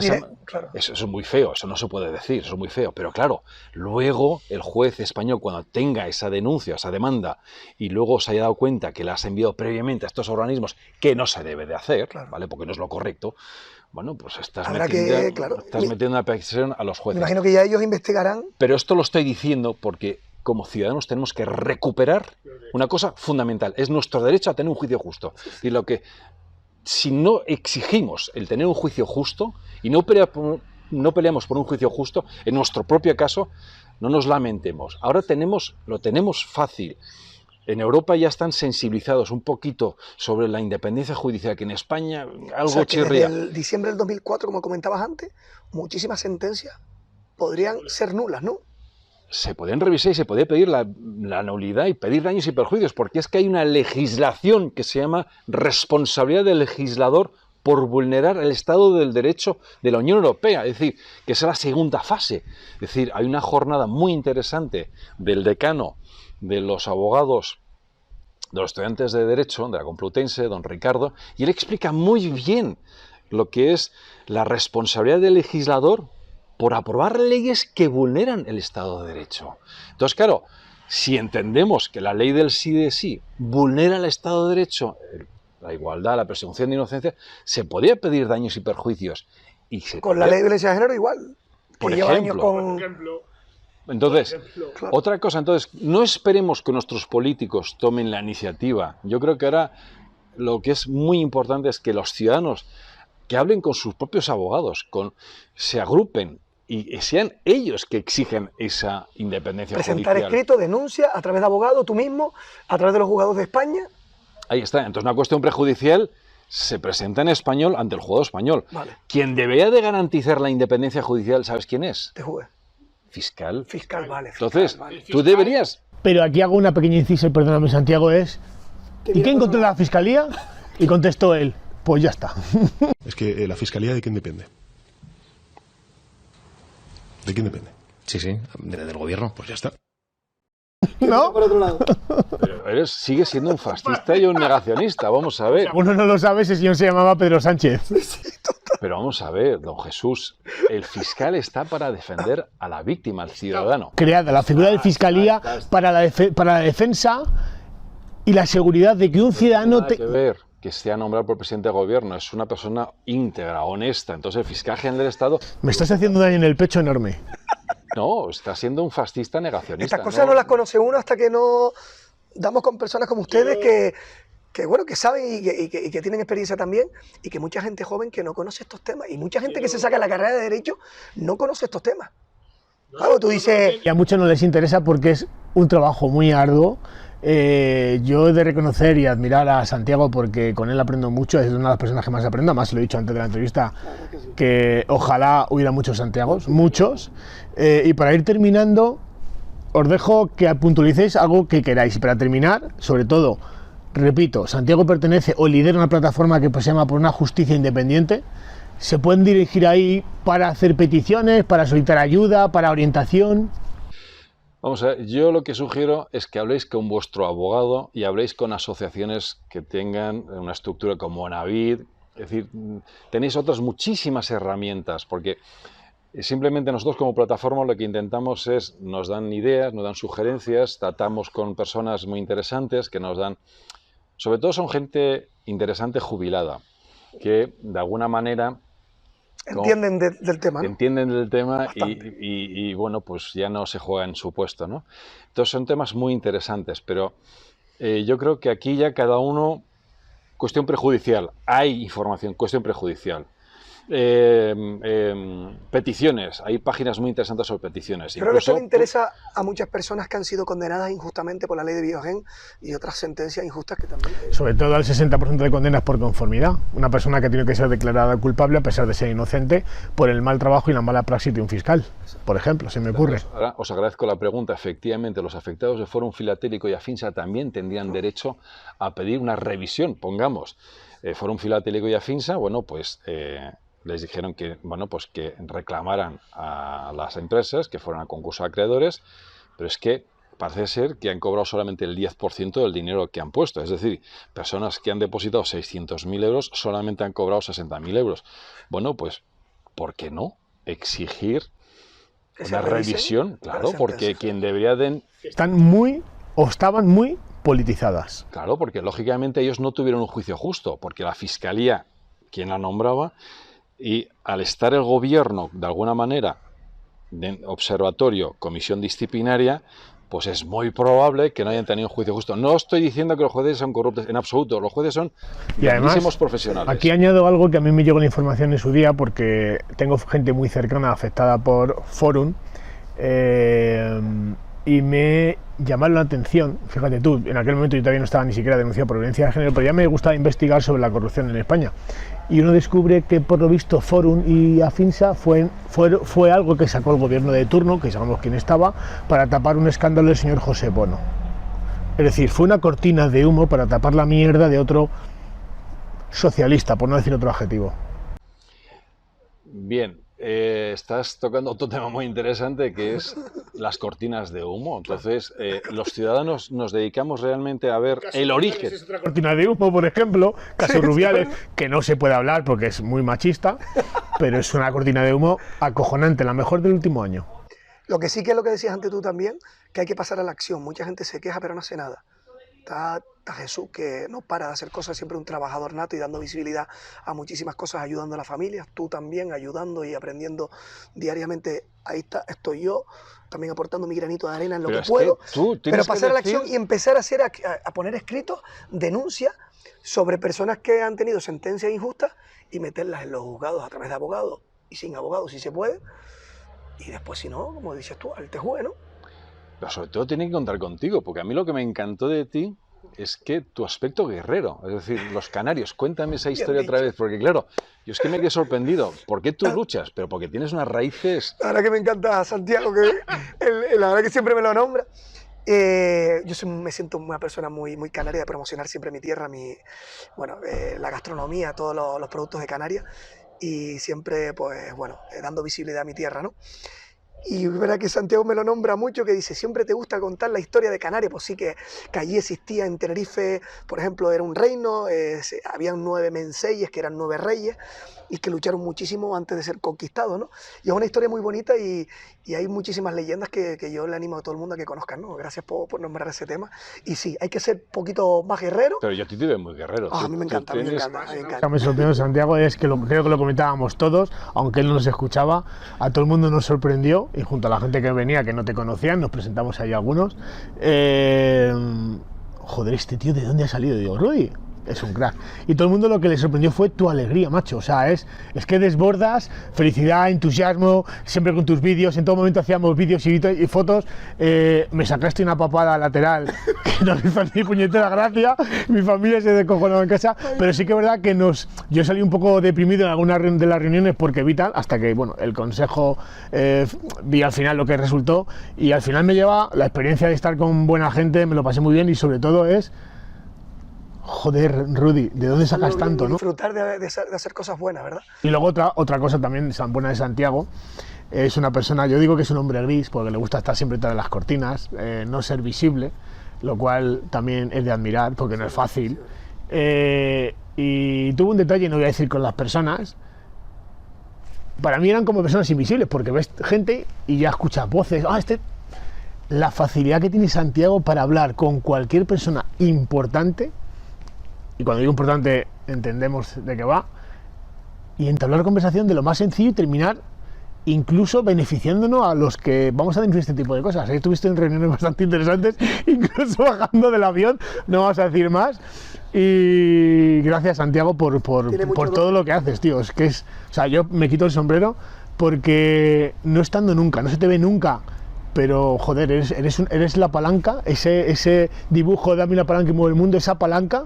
claro. Eso es muy feo, eso no se puede decir, eso es muy feo. Pero claro, luego el juez español, cuando tenga esa denuncia, esa demanda, y luego se haya dado cuenta que la has enviado previamente a estos organismos, que no se debe de hacer, claro, ¿vale? Porque no es lo correcto, bueno, pues estás metiendo una presión a los jueces.
Me imagino que ya ellos investigarán.
Pero esto lo estoy diciendo porque como ciudadanos tenemos que recuperar una cosa fundamental, es nuestro derecho a tener un juicio justo. Y lo que... Si no exigimos el tener un juicio justo y no peleamos por un juicio justo, en nuestro propio caso, no nos lamentemos. Ahora lo tenemos fácil. En Europa ya están sensibilizados un poquito sobre la independencia judicial, que en España algo chirría.
Desde el diciembre del 2004, como comentabas antes, muchísimas sentencias podrían ser nulas, ¿no?
Se podían revisar y se podía pedir la nulidad y pedir daños y perjuicios, porque es que hay una legislación que se llama responsabilidad del legislador por vulnerar el Estado del Derecho de la Unión Europea, es decir, que es la segunda fase. Es decir, hay una jornada muy interesante del decano de los abogados, de los estudiantes de Derecho, de la Complutense, don Ricardo, y él explica muy bien lo que es la responsabilidad del legislador por aprobar leyes que vulneran el Estado de Derecho. Entonces, claro, si entendemos que la ley del sí de sí vulnera el Estado de Derecho, la igualdad, la presunción de inocencia, se podría pedir daños y perjuicios. Y
con la ley de violencia de género igual.
Por ejemplo. Entonces, claro. Otra cosa, entonces, no esperemos que nuestros políticos tomen la iniciativa. Yo creo que ahora lo que es muy importante es que los ciudadanos que hablen con sus propios abogados, se agrupen, y sean ellos que exigen esa independencia
presentar
judicial.
Escrito, denuncia, a través de abogado, tú mismo, a través de los juzgados de España.
Ahí está. Entonces una cuestión prejudicial se presenta en español ante el juzgado español.
Vale.
Quien debería de garantizar la independencia judicial, ¿sabes quién es?
TJUE.
Fiscal.
Fiscal, vale.
Entonces,
vale.
Tú deberías...
Pero aquí hago una pequeña inciso, perdóname Santiago, es... ¿Y quién controla la Fiscalía? Y contestó él, pues ya está.
Es que la Fiscalía, ¿de quién depende? ¿De quién depende?
Sí, del gobierno.
Pues ya está.
¿No?
Por otro lado.
Pero sigues siendo un fascista y un negacionista, vamos a ver.
Uno no lo sabe, ese señor se llamaba Pedro Sánchez.
Pero vamos a ver, don Jesús, el fiscal está para defender a la víctima, al ciudadano.
Creada la figura de Fiscalía para la defensa y la seguridad de que un ciudadano...
No tiene nada que ver que sea nombrado por el presidente de gobierno, es una persona íntegra, honesta. Entonces el fiscal general del Estado...
Me estás haciendo daño en el pecho enorme.
No, está siendo un fascista negacionista.
Estas cosas no las conoce uno hasta que no damos con personas como ustedes que saben y que tienen experiencia también, y que mucha gente joven que no conoce estos temas, y mucha gente que se saca la carrera de Derecho no conoce estos temas. Claro, tú dices...
Y a muchos no les interesa porque es un trabajo muy arduo. Yo he de reconocer y admirar a Santiago porque con él aprendo mucho, es una de las personas que más aprendo, además lo he dicho antes de la entrevista, que ojalá hubiera muchos Santiagos, muchos. Y para ir terminando, os dejo que puntualicéis algo que queráis. Y para terminar, sobre todo, repito, Santiago pertenece o lidera una plataforma que se llama Por una Justicia Independiente. Se pueden dirigir ahí para hacer peticiones, para solicitar ayuda, para orientación.
Vamos a ver, yo lo que sugiero es que habléis con vuestro abogado y habléis con asociaciones que tengan una estructura como Navid. Es decir, tenéis otras muchísimas herramientas, porque simplemente nosotros como plataforma lo que intentamos es, nos dan ideas, nos dan sugerencias, tratamos con personas muy interesantes que nos dan, sobre todo son gente interesante jubilada, que de alguna manera...
Entienden del tema, ¿no?
Entienden del tema y bueno, pues ya no se juega en su puesto, ¿no? Entonces son temas muy interesantes, pero yo creo que aquí ya cada uno... Cuestión prejudicial, hay información, cuestión prejudicial. Peticiones, hay páginas muy interesantes sobre peticiones.
Creo que esto le interesa a muchas personas que han sido condenadas injustamente por la ley de Biogen y otras sentencias injustas que también...
Sobre todo al 60% de condenas por conformidad. Una persona que tiene que ser declarada culpable a pesar de ser inocente por el mal trabajo y la mala praxis de un fiscal, por ejemplo, se me ocurre.
Ahora os agradezco la pregunta. Efectivamente, los afectados de Fórum Filatélico y Afinsa también tendrían derecho a pedir una revisión, pongamos, Fórum Filatélico y Afinsa, bueno, pues les dijeron que, bueno, pues que reclamaran a las empresas que fueran a concurso de acreedores, pero es que parece ser que han cobrado solamente el 10% del dinero que han puesto. Es decir, personas que han depositado 600.000 euros solamente han cobrado 60.000 euros. Bueno, pues, ¿por qué no exigir una revisión? Claro, porque quien debería de...
Estaban muy politizadas.
Claro, porque lógicamente ellos no tuvieron un juicio justo, porque la Fiscalía, quien la nombraba, y al estar el gobierno, de alguna manera, de observatorio, comisión disciplinaria, pues es muy probable que no hayan tenido un juicio justo. No estoy diciendo que los jueces son corruptos, en absoluto. Los jueces son grandísimos profesionales.
Aquí añado algo que a mí me llegó la información en su día, porque tengo gente muy cercana afectada por Fórum, y me llamaron la atención. Fíjate tú, en aquel momento yo todavía no estaba ni siquiera denunciado por violencia de género, pero ya me gustaba investigar sobre la corrupción en España. Y uno descubre que por lo visto Fórum y Afinsa fue algo que sacó el gobierno de turno, que sabemos quién estaba, para tapar un escándalo del señor José Bono. Es decir, fue una cortina de humo para tapar la mierda de otro socialista, por no decir otro adjetivo.
Bien, estás tocando otro tema muy interesante, que es las cortinas de humo. Entonces, los ciudadanos nos dedicamos realmente a ver el origen.
Es otra cortina de humo, por ejemplo, caso Rubiales, que no se puede hablar porque es muy machista, pero es una cortina de humo acojonante, la mejor del último año.
Lo que sí que es lo que decías antes tú también, que hay que pasar a la acción. Mucha gente se queja pero no hace nada. Está Jesús, que no para de hacer cosas, siempre un trabajador nato y dando visibilidad a muchísimas cosas, ayudando a las familias. Tú también ayudando y aprendiendo diariamente. Ahí estoy yo, también aportando mi granito de arena en lo que puedo. Pero pasar a la acción y empezar a poner escritos, denuncias sobre personas que han tenido sentencias injustas y meterlas en los juzgados a través de abogados y sin abogados si se puede. Y después, si no, como dices tú, al TJUE, ¿no?
Pero sobre todo tienen que contar contigo, porque a mí lo que me encantó de ti es que tu aspecto guerrero, es decir, los canarios, cuéntame esa historia otra vez, porque claro, yo es que me quedé sorprendido. ¿Por qué tú luchas? Pero porque tienes unas raíces...
La verdad que me encanta Santiago, que la verdad que siempre me lo nombra. Yo me siento una persona muy canaria, de promocionar siempre mi tierra, la gastronomía, todos los productos de Canarias, y siempre, pues bueno, dando visibilidad a mi tierra, ¿no? Y es verdad que Santiago me lo nombra mucho, que dice, siempre te gusta contar la historia de Canarias. Pues sí, que allí existía en Tenerife, por ejemplo, era un reino, habían 9 menseyes, que eran 9 reyes, y que lucharon muchísimo antes de ser conquistados, ¿no? Y es una historia muy bonita y hay muchísimas leyendas que yo le animo a todo el mundo a que conozcan, ¿no? Gracias por nombrar ese tema. Y sí, hay que ser un poquito más guerrero.
Pero yo a ti te veo muy guerrero.
A mí me encanta, me encanta.
Me sorprendió Santiago, es que creo que lo comentábamos todos, aunque él no nos escuchaba, a todo el mundo nos sorprendió, y junto a la gente que venía, que no te conocían, nos presentamos ahí algunos. Joder, este tío, ¿de dónde ha salido? Digo, Rudy, es un crack. Y todo el mundo lo que le sorprendió fue tu alegría, macho. O sea, es que desbordas felicidad, entusiasmo, siempre con tus vídeos. En todo momento hacíamos vídeos y fotos. Me sacaste una papada lateral que no me hizo ni puñetera gracia. Mi familia se descojonó en casa. Pero sí que es verdad que yo salí un poco deprimido en algunas de las reuniones porque vi tal, hasta que, bueno, el consejo vi al final lo que resultó. Y al final me lleva la experiencia de estar con buena gente, me lo pasé muy bien y sobre todo es... Joder, Rudy, ¿de dónde sacas tanto, no?
Disfrutar de hacer cosas buenas, ¿verdad?
Y luego otra cosa también buena de Santiago, es una persona, yo digo que es un hombre gris, porque le gusta estar siempre detrás de las cortinas, no ser visible, lo cual también es de admirar, porque no es fácil. Y tuvo un detalle, no voy a decir con las personas, para mí eran como personas invisibles, porque ves gente y ya escuchas voces. La facilidad que tiene Santiago para hablar con cualquier persona importante, y cuando digo importante entendemos de qué va, y entablar conversación de lo más sencillo y terminar incluso beneficiándonos a los que vamos a decir este tipo de cosas. Estuviste en reuniones bastante interesantes, incluso bajando del avión, no vamos a decir más. Y gracias, Santiago, por todo lo que haces, tío. O sea, yo me quito el sombrero porque no estando nunca, no se te ve nunca, pero joder, eres la palanca, ese dibujo, dame la palanca y mueve el mundo, esa palanca.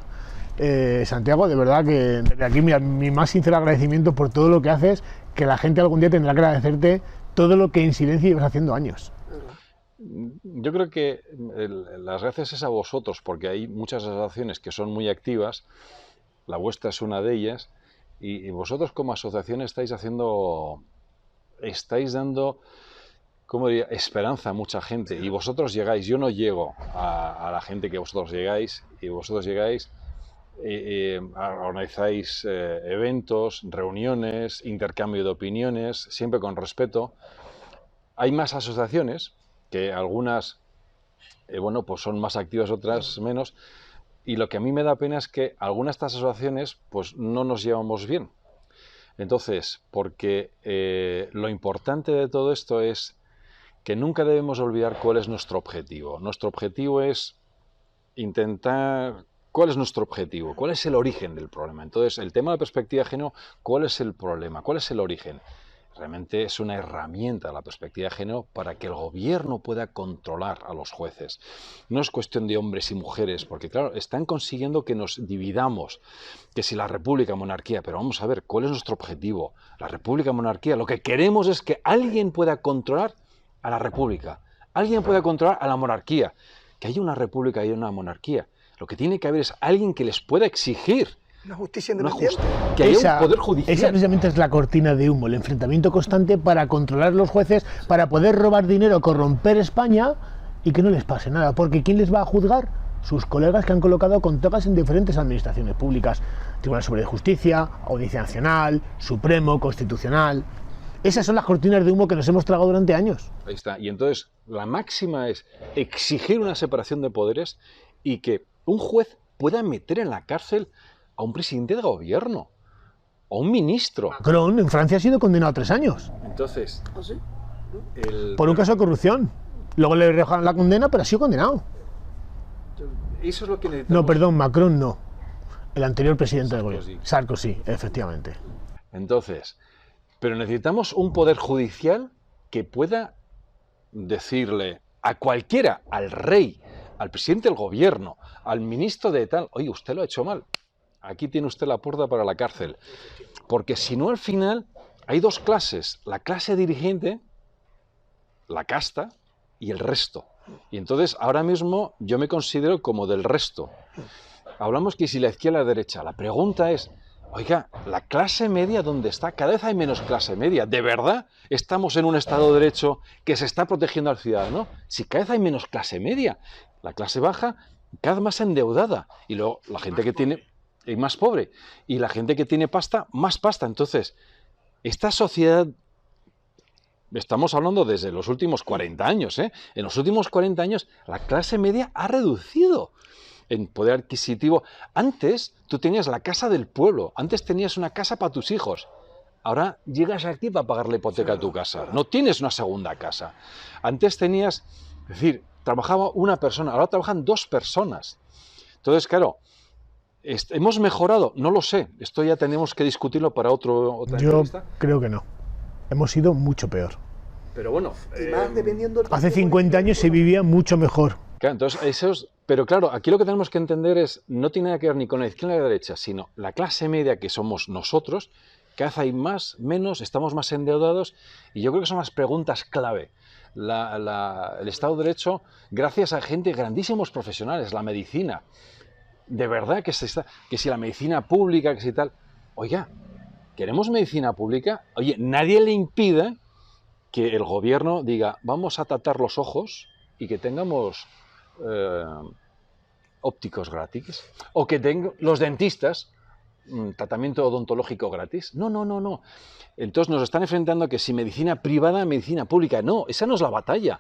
Santiago, de verdad que desde aquí mi más sincero agradecimiento por todo lo que haces, que la gente algún día tendrá que agradecerte todo lo que en silencio llevas haciendo años.
Yo creo que las gracias es a vosotros, porque hay muchas asociaciones que son muy activas la vuestra es una de ellas, y vosotros como asociación estáis dando, ¿cómo diría?, esperanza a mucha gente, y vosotros llegáis, yo no llego a la gente que vosotros llegáis, y vosotros llegáis, organizáis eventos, reuniones, intercambio de opiniones, siempre con respeto. Hay más asociaciones, que algunas, bueno, pues son más activas, otras menos, y lo que a mí me da pena es que algunas de estas asociaciones pues no nos llevamos bien. Entonces, porque lo importante de todo esto es que nunca debemos olvidar cuál es nuestro objetivo. Nuestro objetivo es intentar... ¿Cuál es nuestro objetivo? ¿Cuál es el origen del problema? Entonces, el tema de la perspectiva de género, ¿cuál es el problema? ¿Cuál es el origen? Realmente es una herramienta la perspectiva de género para que el gobierno pueda controlar a los jueces. No es cuestión de hombres y mujeres, porque claro, están consiguiendo que nos dividamos, que si la república, monarquía, pero vamos a ver, ¿cuál es nuestro objetivo? La república, monarquía, lo que queremos es que alguien pueda controlar a la república, alguien pueda controlar a la monarquía, que haya una república y una monarquía. Lo que tiene que haber es alguien que les pueda exigir
una justicia independiente.
Que haya un poder judicial.
Esa precisamente es la cortina de humo, el enfrentamiento constante para controlar los jueces, para poder robar dinero, corromper España y que no les pase nada. Porque ¿quién les va a juzgar? Sus colegas que han colocado con togas en diferentes administraciones públicas. Tribunal Superior de Justicia, Audiencia Nacional, Supremo, Constitucional. Esas son las cortinas de humo que nos hemos tragado durante años.
Ahí está. Y entonces la máxima es exigir una separación de poderes y que un juez pueda meter en la cárcel a un presidente de gobierno, a un ministro.
Macron en Francia ha sido condenado a 3 años.
Entonces,
¿Sí?
Por un caso de corrupción. Luego le rebajan la condena, pero ha sido condenado.
Eso es lo que necesitamos.
No, perdón, Macron no. El anterior presidente del gobierno. Sarkozy, efectivamente.
Entonces, pero necesitamos un poder judicial que pueda decirle a cualquiera, al rey, al presidente del gobierno, al ministro de tal, oye, usted lo ha hecho mal, aquí tiene usted la puerta para la cárcel. Porque si no, al final hay dos clases, la clase dirigente, la casta, y el resto. Y entonces ahora mismo yo me considero como del resto. Hablamos que si la izquierda o la derecha, la pregunta es, oiga, ¿la clase media dónde está? Cada vez hay menos clase media. ¿De verdad estamos en un Estado de Derecho que se está protegiendo al ciudadano? Si cada vez hay menos clase media, la clase baja cada vez más endeudada. Y luego la gente que tiene, y más pobre. Y la gente que tiene pasta, más pasta. Entonces, esta sociedad, estamos hablando desde los últimos 40 años, ¿eh? En los últimos 40 años la clase media ha reducido en poder adquisitivo. Antes tú tenías la casa del pueblo, antes tenías una casa para tus hijos. Ahora llegas aquí para pagar la hipoteca a tu casa, no tienes una segunda casa. Antes tenías, es decir, trabajaba una persona, ahora trabajan 2 personas. Entonces, claro, ¿hemos mejorado? No lo sé, esto ya tenemos que discutirlo para otra entrevista.
Yo creo que no, hemos ido mucho peor.
Pero bueno,
Y más dependiendo del
Hace
partido
50 años se vivía mucho mejor.
claro, entonces pero claro, aquí lo que tenemos que entender es, no tiene nada que ver ni con la izquierda ni la derecha, sino la clase media que somos nosotros, cada vez hay más, menos, estamos más endeudados, y yo creo que son las preguntas clave. El Estado de Derecho, gracias a gente, grandísimos profesionales, la medicina, de verdad que si la medicina pública, que si tal, oiga, ¿queremos medicina pública? Oye, nadie le impide que el gobierno diga, vamos a tratar los ojos y que tengamos ópticos gratis, o que tengan los dentistas tratamiento odontológico gratis. No. Entonces nos están enfrentando a que si medicina privada, medicina pública. No, esa no es la batalla.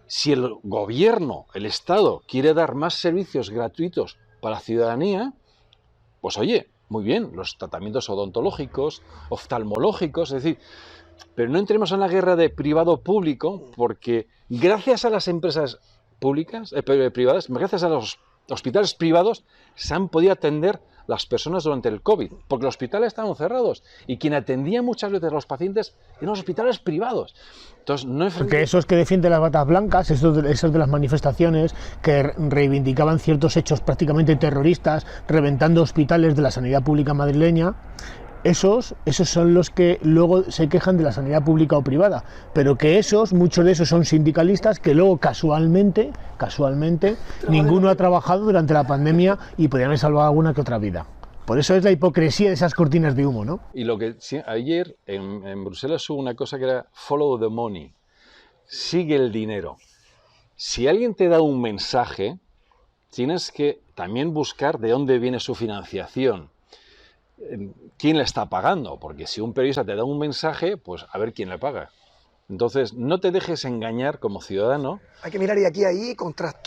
Si el gobierno, el Estado, quiere dar más servicios gratuitos para la ciudadanía, pues oye, muy bien, los tratamientos odontológicos, oftalmológicos, es decir, pero no entremos en la guerra de privado-público, porque gracias a las empresas privadas, gracias a los hospitales privados, se han podido atender las personas durante el COVID, porque los hospitales estaban cerrados y quien atendía muchas veces a los pacientes eran los hospitales privados. Entonces, no
porque esos que defienden las batas blancas, esos de las manifestaciones que reivindicaban ciertos hechos prácticamente terroristas, reventando hospitales de la sanidad pública madrileña, esos son los que luego se quejan de la sanidad pública o privada, pero que muchos de esos son sindicalistas que luego casualmente, ninguno ha trabajado durante la pandemia y podrían haber salvado alguna que otra vida. Por eso es la hipocresía de esas cortinas de humo, ¿no?
Y lo que ayer en Bruselas hubo una cosa que era follow the money, sigue el dinero. Si alguien te da un mensaje, tienes que también buscar de dónde viene su financiación, quién le está pagando, porque si un periodista te da un mensaje, pues a ver quién le paga. Entonces, no te dejes engañar como ciudadano.
Hay que mirar de aquí a ahí,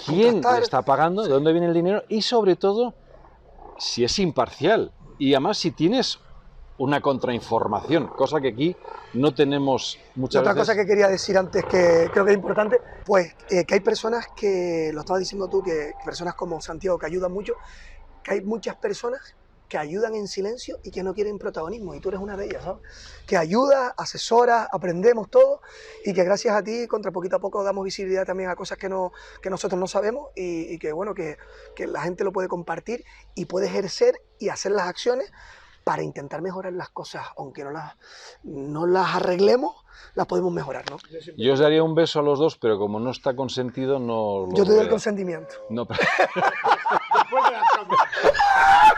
¿Quién le está pagando? ¿De dónde viene el dinero? Y sobre todo, si es imparcial. Y además, si tienes una contrainformación, cosa que aquí no tenemos muchas veces.
Otra cosa que quería decir antes, que creo que es importante, pues que hay personas que, lo estabas diciendo tú, que personas como Santiago que ayudan mucho, que hay muchas personas que ayudan en silencio y que no quieren protagonismo, y tú eres una de ellas, ¿sabes? Que ayuda, asesora, aprendemos todo, y que gracias a ti, contra poquito a poco, damos visibilidad también a cosas que nosotros no sabemos, y que bueno, que la gente lo puede compartir y puede ejercer y hacer las acciones para intentar mejorar las cosas, aunque no las arreglemos, las podemos mejorar, ¿no?
Yo os daría un beso a los dos, pero como no está consentido, no lo
Yo te doy
voy
el
a-
consentimiento.
No, pero-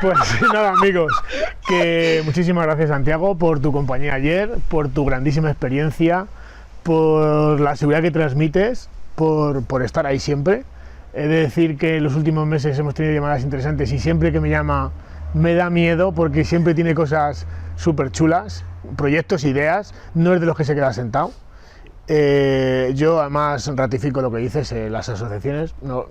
Pues nada, amigos, que muchísimas gracias, Santiago, por tu compañía ayer, por tu grandísima experiencia, por la seguridad que transmites, por estar ahí siempre. He de decir que en los últimos meses hemos tenido llamadas interesantes y siempre que me llama me da miedo porque siempre tiene cosas súper chulas, proyectos, ideas, no es de los que se queda sentado. Yo además ratifico lo que dices, las asociaciones, no,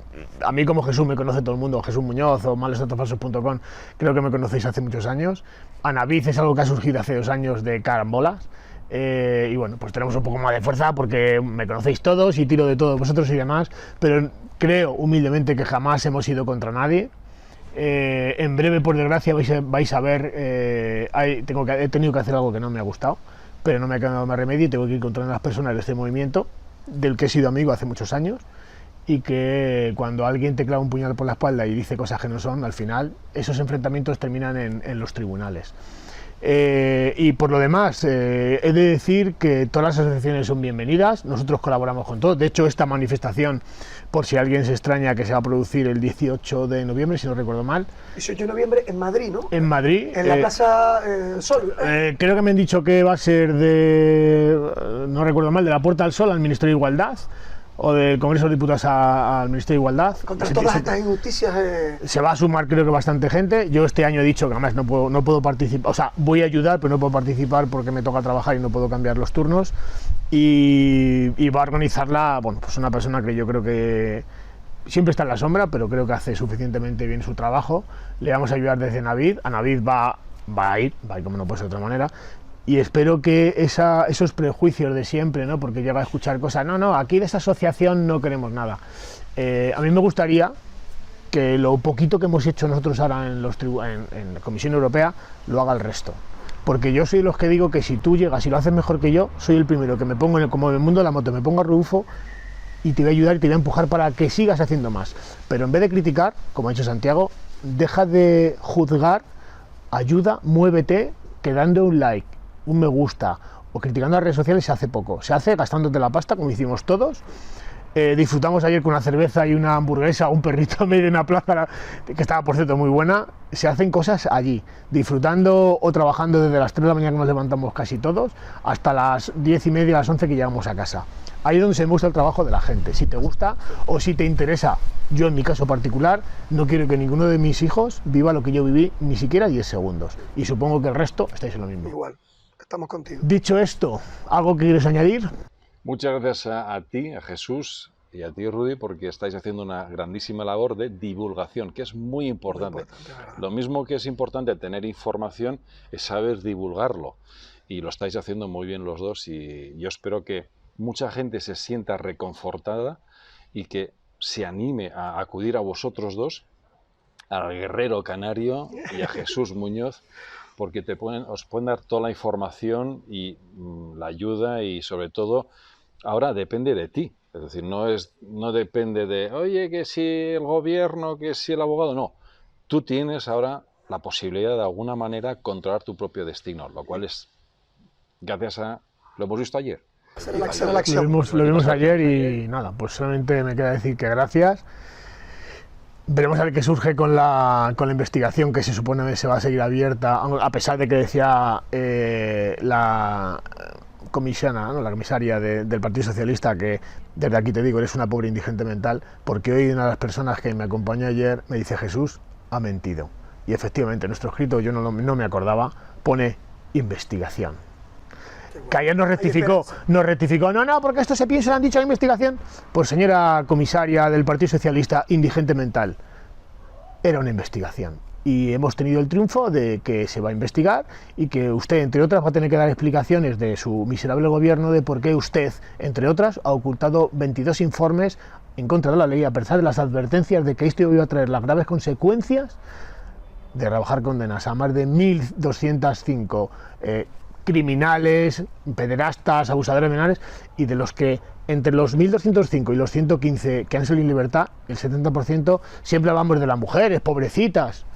a mí como Jesús me conoce todo el mundo, Jesús Muñoz o malesdatosfalsos.com, creo que me conocéis hace muchos años. Anaviz es algo que ha surgido hace 2 años de carambolas, y bueno, pues tenemos un poco más de fuerza porque me conocéis todos y tiro de todos vosotros y demás, pero creo humildemente que jamás hemos ido contra nadie. En breve, por desgracia, vais a ver, he tenido que hacer algo que no me ha gustado, pero no me ha quedado más remedio y tengo que ir contra las personas de este movimiento, del que he sido amigo hace muchos años, y que cuando alguien te clava un puñal por la espalda y dice cosas que no son, al final esos enfrentamientos terminan en los tribunales. Y por lo demás, he de decir que todas las asociaciones son bienvenidas, nosotros colaboramos con todos. De hecho, esta manifestación, por si alguien se extraña, que se va a producir el 18 de noviembre, si no recuerdo mal.
18 de noviembre en Madrid, ¿no?
En Madrid.
En la Plaza Sol.
Creo que me han dicho que va a ser no recuerdo mal, de la Puerta al Sol al Ministerio de Igualdad, o del Congreso de Diputados al Ministerio de Igualdad.
Contra todas estas injusticias.
Se va a sumar, creo que bastante gente. Yo este año he dicho que además no puedo participar, o sea, voy a ayudar, pero no puedo participar porque me toca trabajar y no puedo cambiar los turnos. Y va a organizarla, bueno, pues una persona que yo creo que siempre está en la sombra, pero creo que hace suficientemente bien su trabajo. Le vamos a ayudar desde Navid. Navid va a ir como no puede ser de otra manera. Y espero que esos prejuicios de siempre, ¿no? Porque llega a escuchar cosas, no, aquí de esta asociación no queremos nada. A mí me gustaría que lo poquito que hemos hecho nosotros ahora en la Comisión Europea lo haga el resto. Porque yo soy los que digo que si tú llegas y lo haces mejor que yo, soy el primero que me pongo como en el mundo de la moto, me pongo a rebufo y te voy a ayudar y te voy a empujar para que sigas haciendo más. Pero en vez de criticar, como ha dicho Santiago, deja de juzgar, ayuda, muévete, que dando un like, un me gusta o criticando las redes sociales se hace poco. Se hace gastándote la pasta, como hicimos todos. Disfrutamos ayer con una cerveza y una hamburguesa, un perrito en medio de una plaza que estaba, por cierto, muy buena. Se hacen cosas allí, disfrutando o trabajando desde las 3 de la mañana que nos levantamos casi todos hasta las 10:30, las 11 que llegamos a casa. Ahí es donde se muestra el trabajo de la gente. Si te gusta o si te interesa, yo en mi caso particular no quiero que ninguno de mis hijos viva lo que yo viví ni siquiera 10 segundos. Y supongo que el resto estáis en lo mismo.
Igual, estamos contigo.
Dicho esto, ¿algo que quieres añadir?
Muchas gracias a ti, a Jesús y a ti, Rudy, porque estáis haciendo una grandísima labor de divulgación, que es muy importante. Lo mismo que es importante tener información, es saber divulgarlo. Y lo estáis haciendo muy bien los dos y yo espero que mucha gente se sienta reconfortada y que se anime a acudir a vosotros dos, al Guerrero Canario y a Jesús Muñoz, porque os pueden dar toda la información y la ayuda y sobre todo ahora depende de ti. Es decir, no depende de, oye, que si el gobierno, que si el abogado, no. Tú tienes ahora la posibilidad de alguna manera controlar tu propio destino, lo cual es gracias a, lo hemos visto ayer.
Lo vimos ayer y nada, pues solamente me queda decir que gracias. Veremos a ver qué surge con la investigación que se supone que se va a seguir abierta, a pesar de que decía la comisaria, ¿no? La comisaria del Partido Socialista, que desde aquí te digo, eres una pobre indigente mental, porque hoy una de las personas que me acompañó ayer me dice: Jesús ha mentido. Y efectivamente, nuestro escrito, yo no me acordaba, pone investigación. Que ayer nos rectificó, no, porque esto se piensa, le han dicho la investigación. Pues señora comisaria del Partido Socialista, indigente mental, era una investigación. Y hemos tenido el triunfo de que se va a investigar y que usted, entre otras, va a tener que dar explicaciones de su miserable gobierno de por qué usted, entre otras, ha ocultado 22 informes en contra de la ley, a pesar de las advertencias de que esto iba a traer las graves consecuencias de rebajar condenas a más de 1.205 criminales, pederastas, abusadores menores, y de los que entre los 1.205 y los 115 que han salido en libertad, el 70% siempre hablamos de las mujeres, pobrecitas.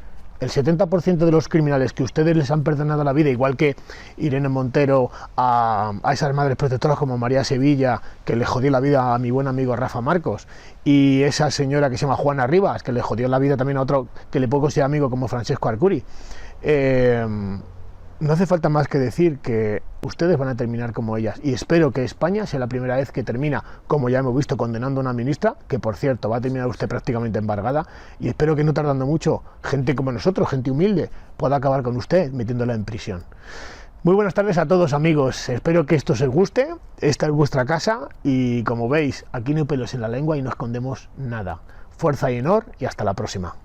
El 70% de los criminales que ustedes les han perdonado la vida, igual que Irene Montero a esas madres protectoras como María Sevilla, que le jodió la vida a mi buen amigo Rafa Marcos, y esa señora que se llama Juana Rivas, que le jodió la vida también a otro que le puedo considerar amigo como Francesco Arcuri. No hace falta más que decir que ustedes van a terminar como ellas, y espero que España sea la primera vez que termina, como ya hemos visto, condenando a una ministra, que por cierto va a terminar usted prácticamente embargada, y espero que no tardando mucho gente como nosotros, gente humilde, pueda acabar con usted metiéndola en prisión. Muy buenas tardes a todos, amigos, espero que esto os guste. Esta es vuestra casa y, como veis, aquí no hay pelos en la lengua y no escondemos nada. Fuerza y honor, y hasta la próxima.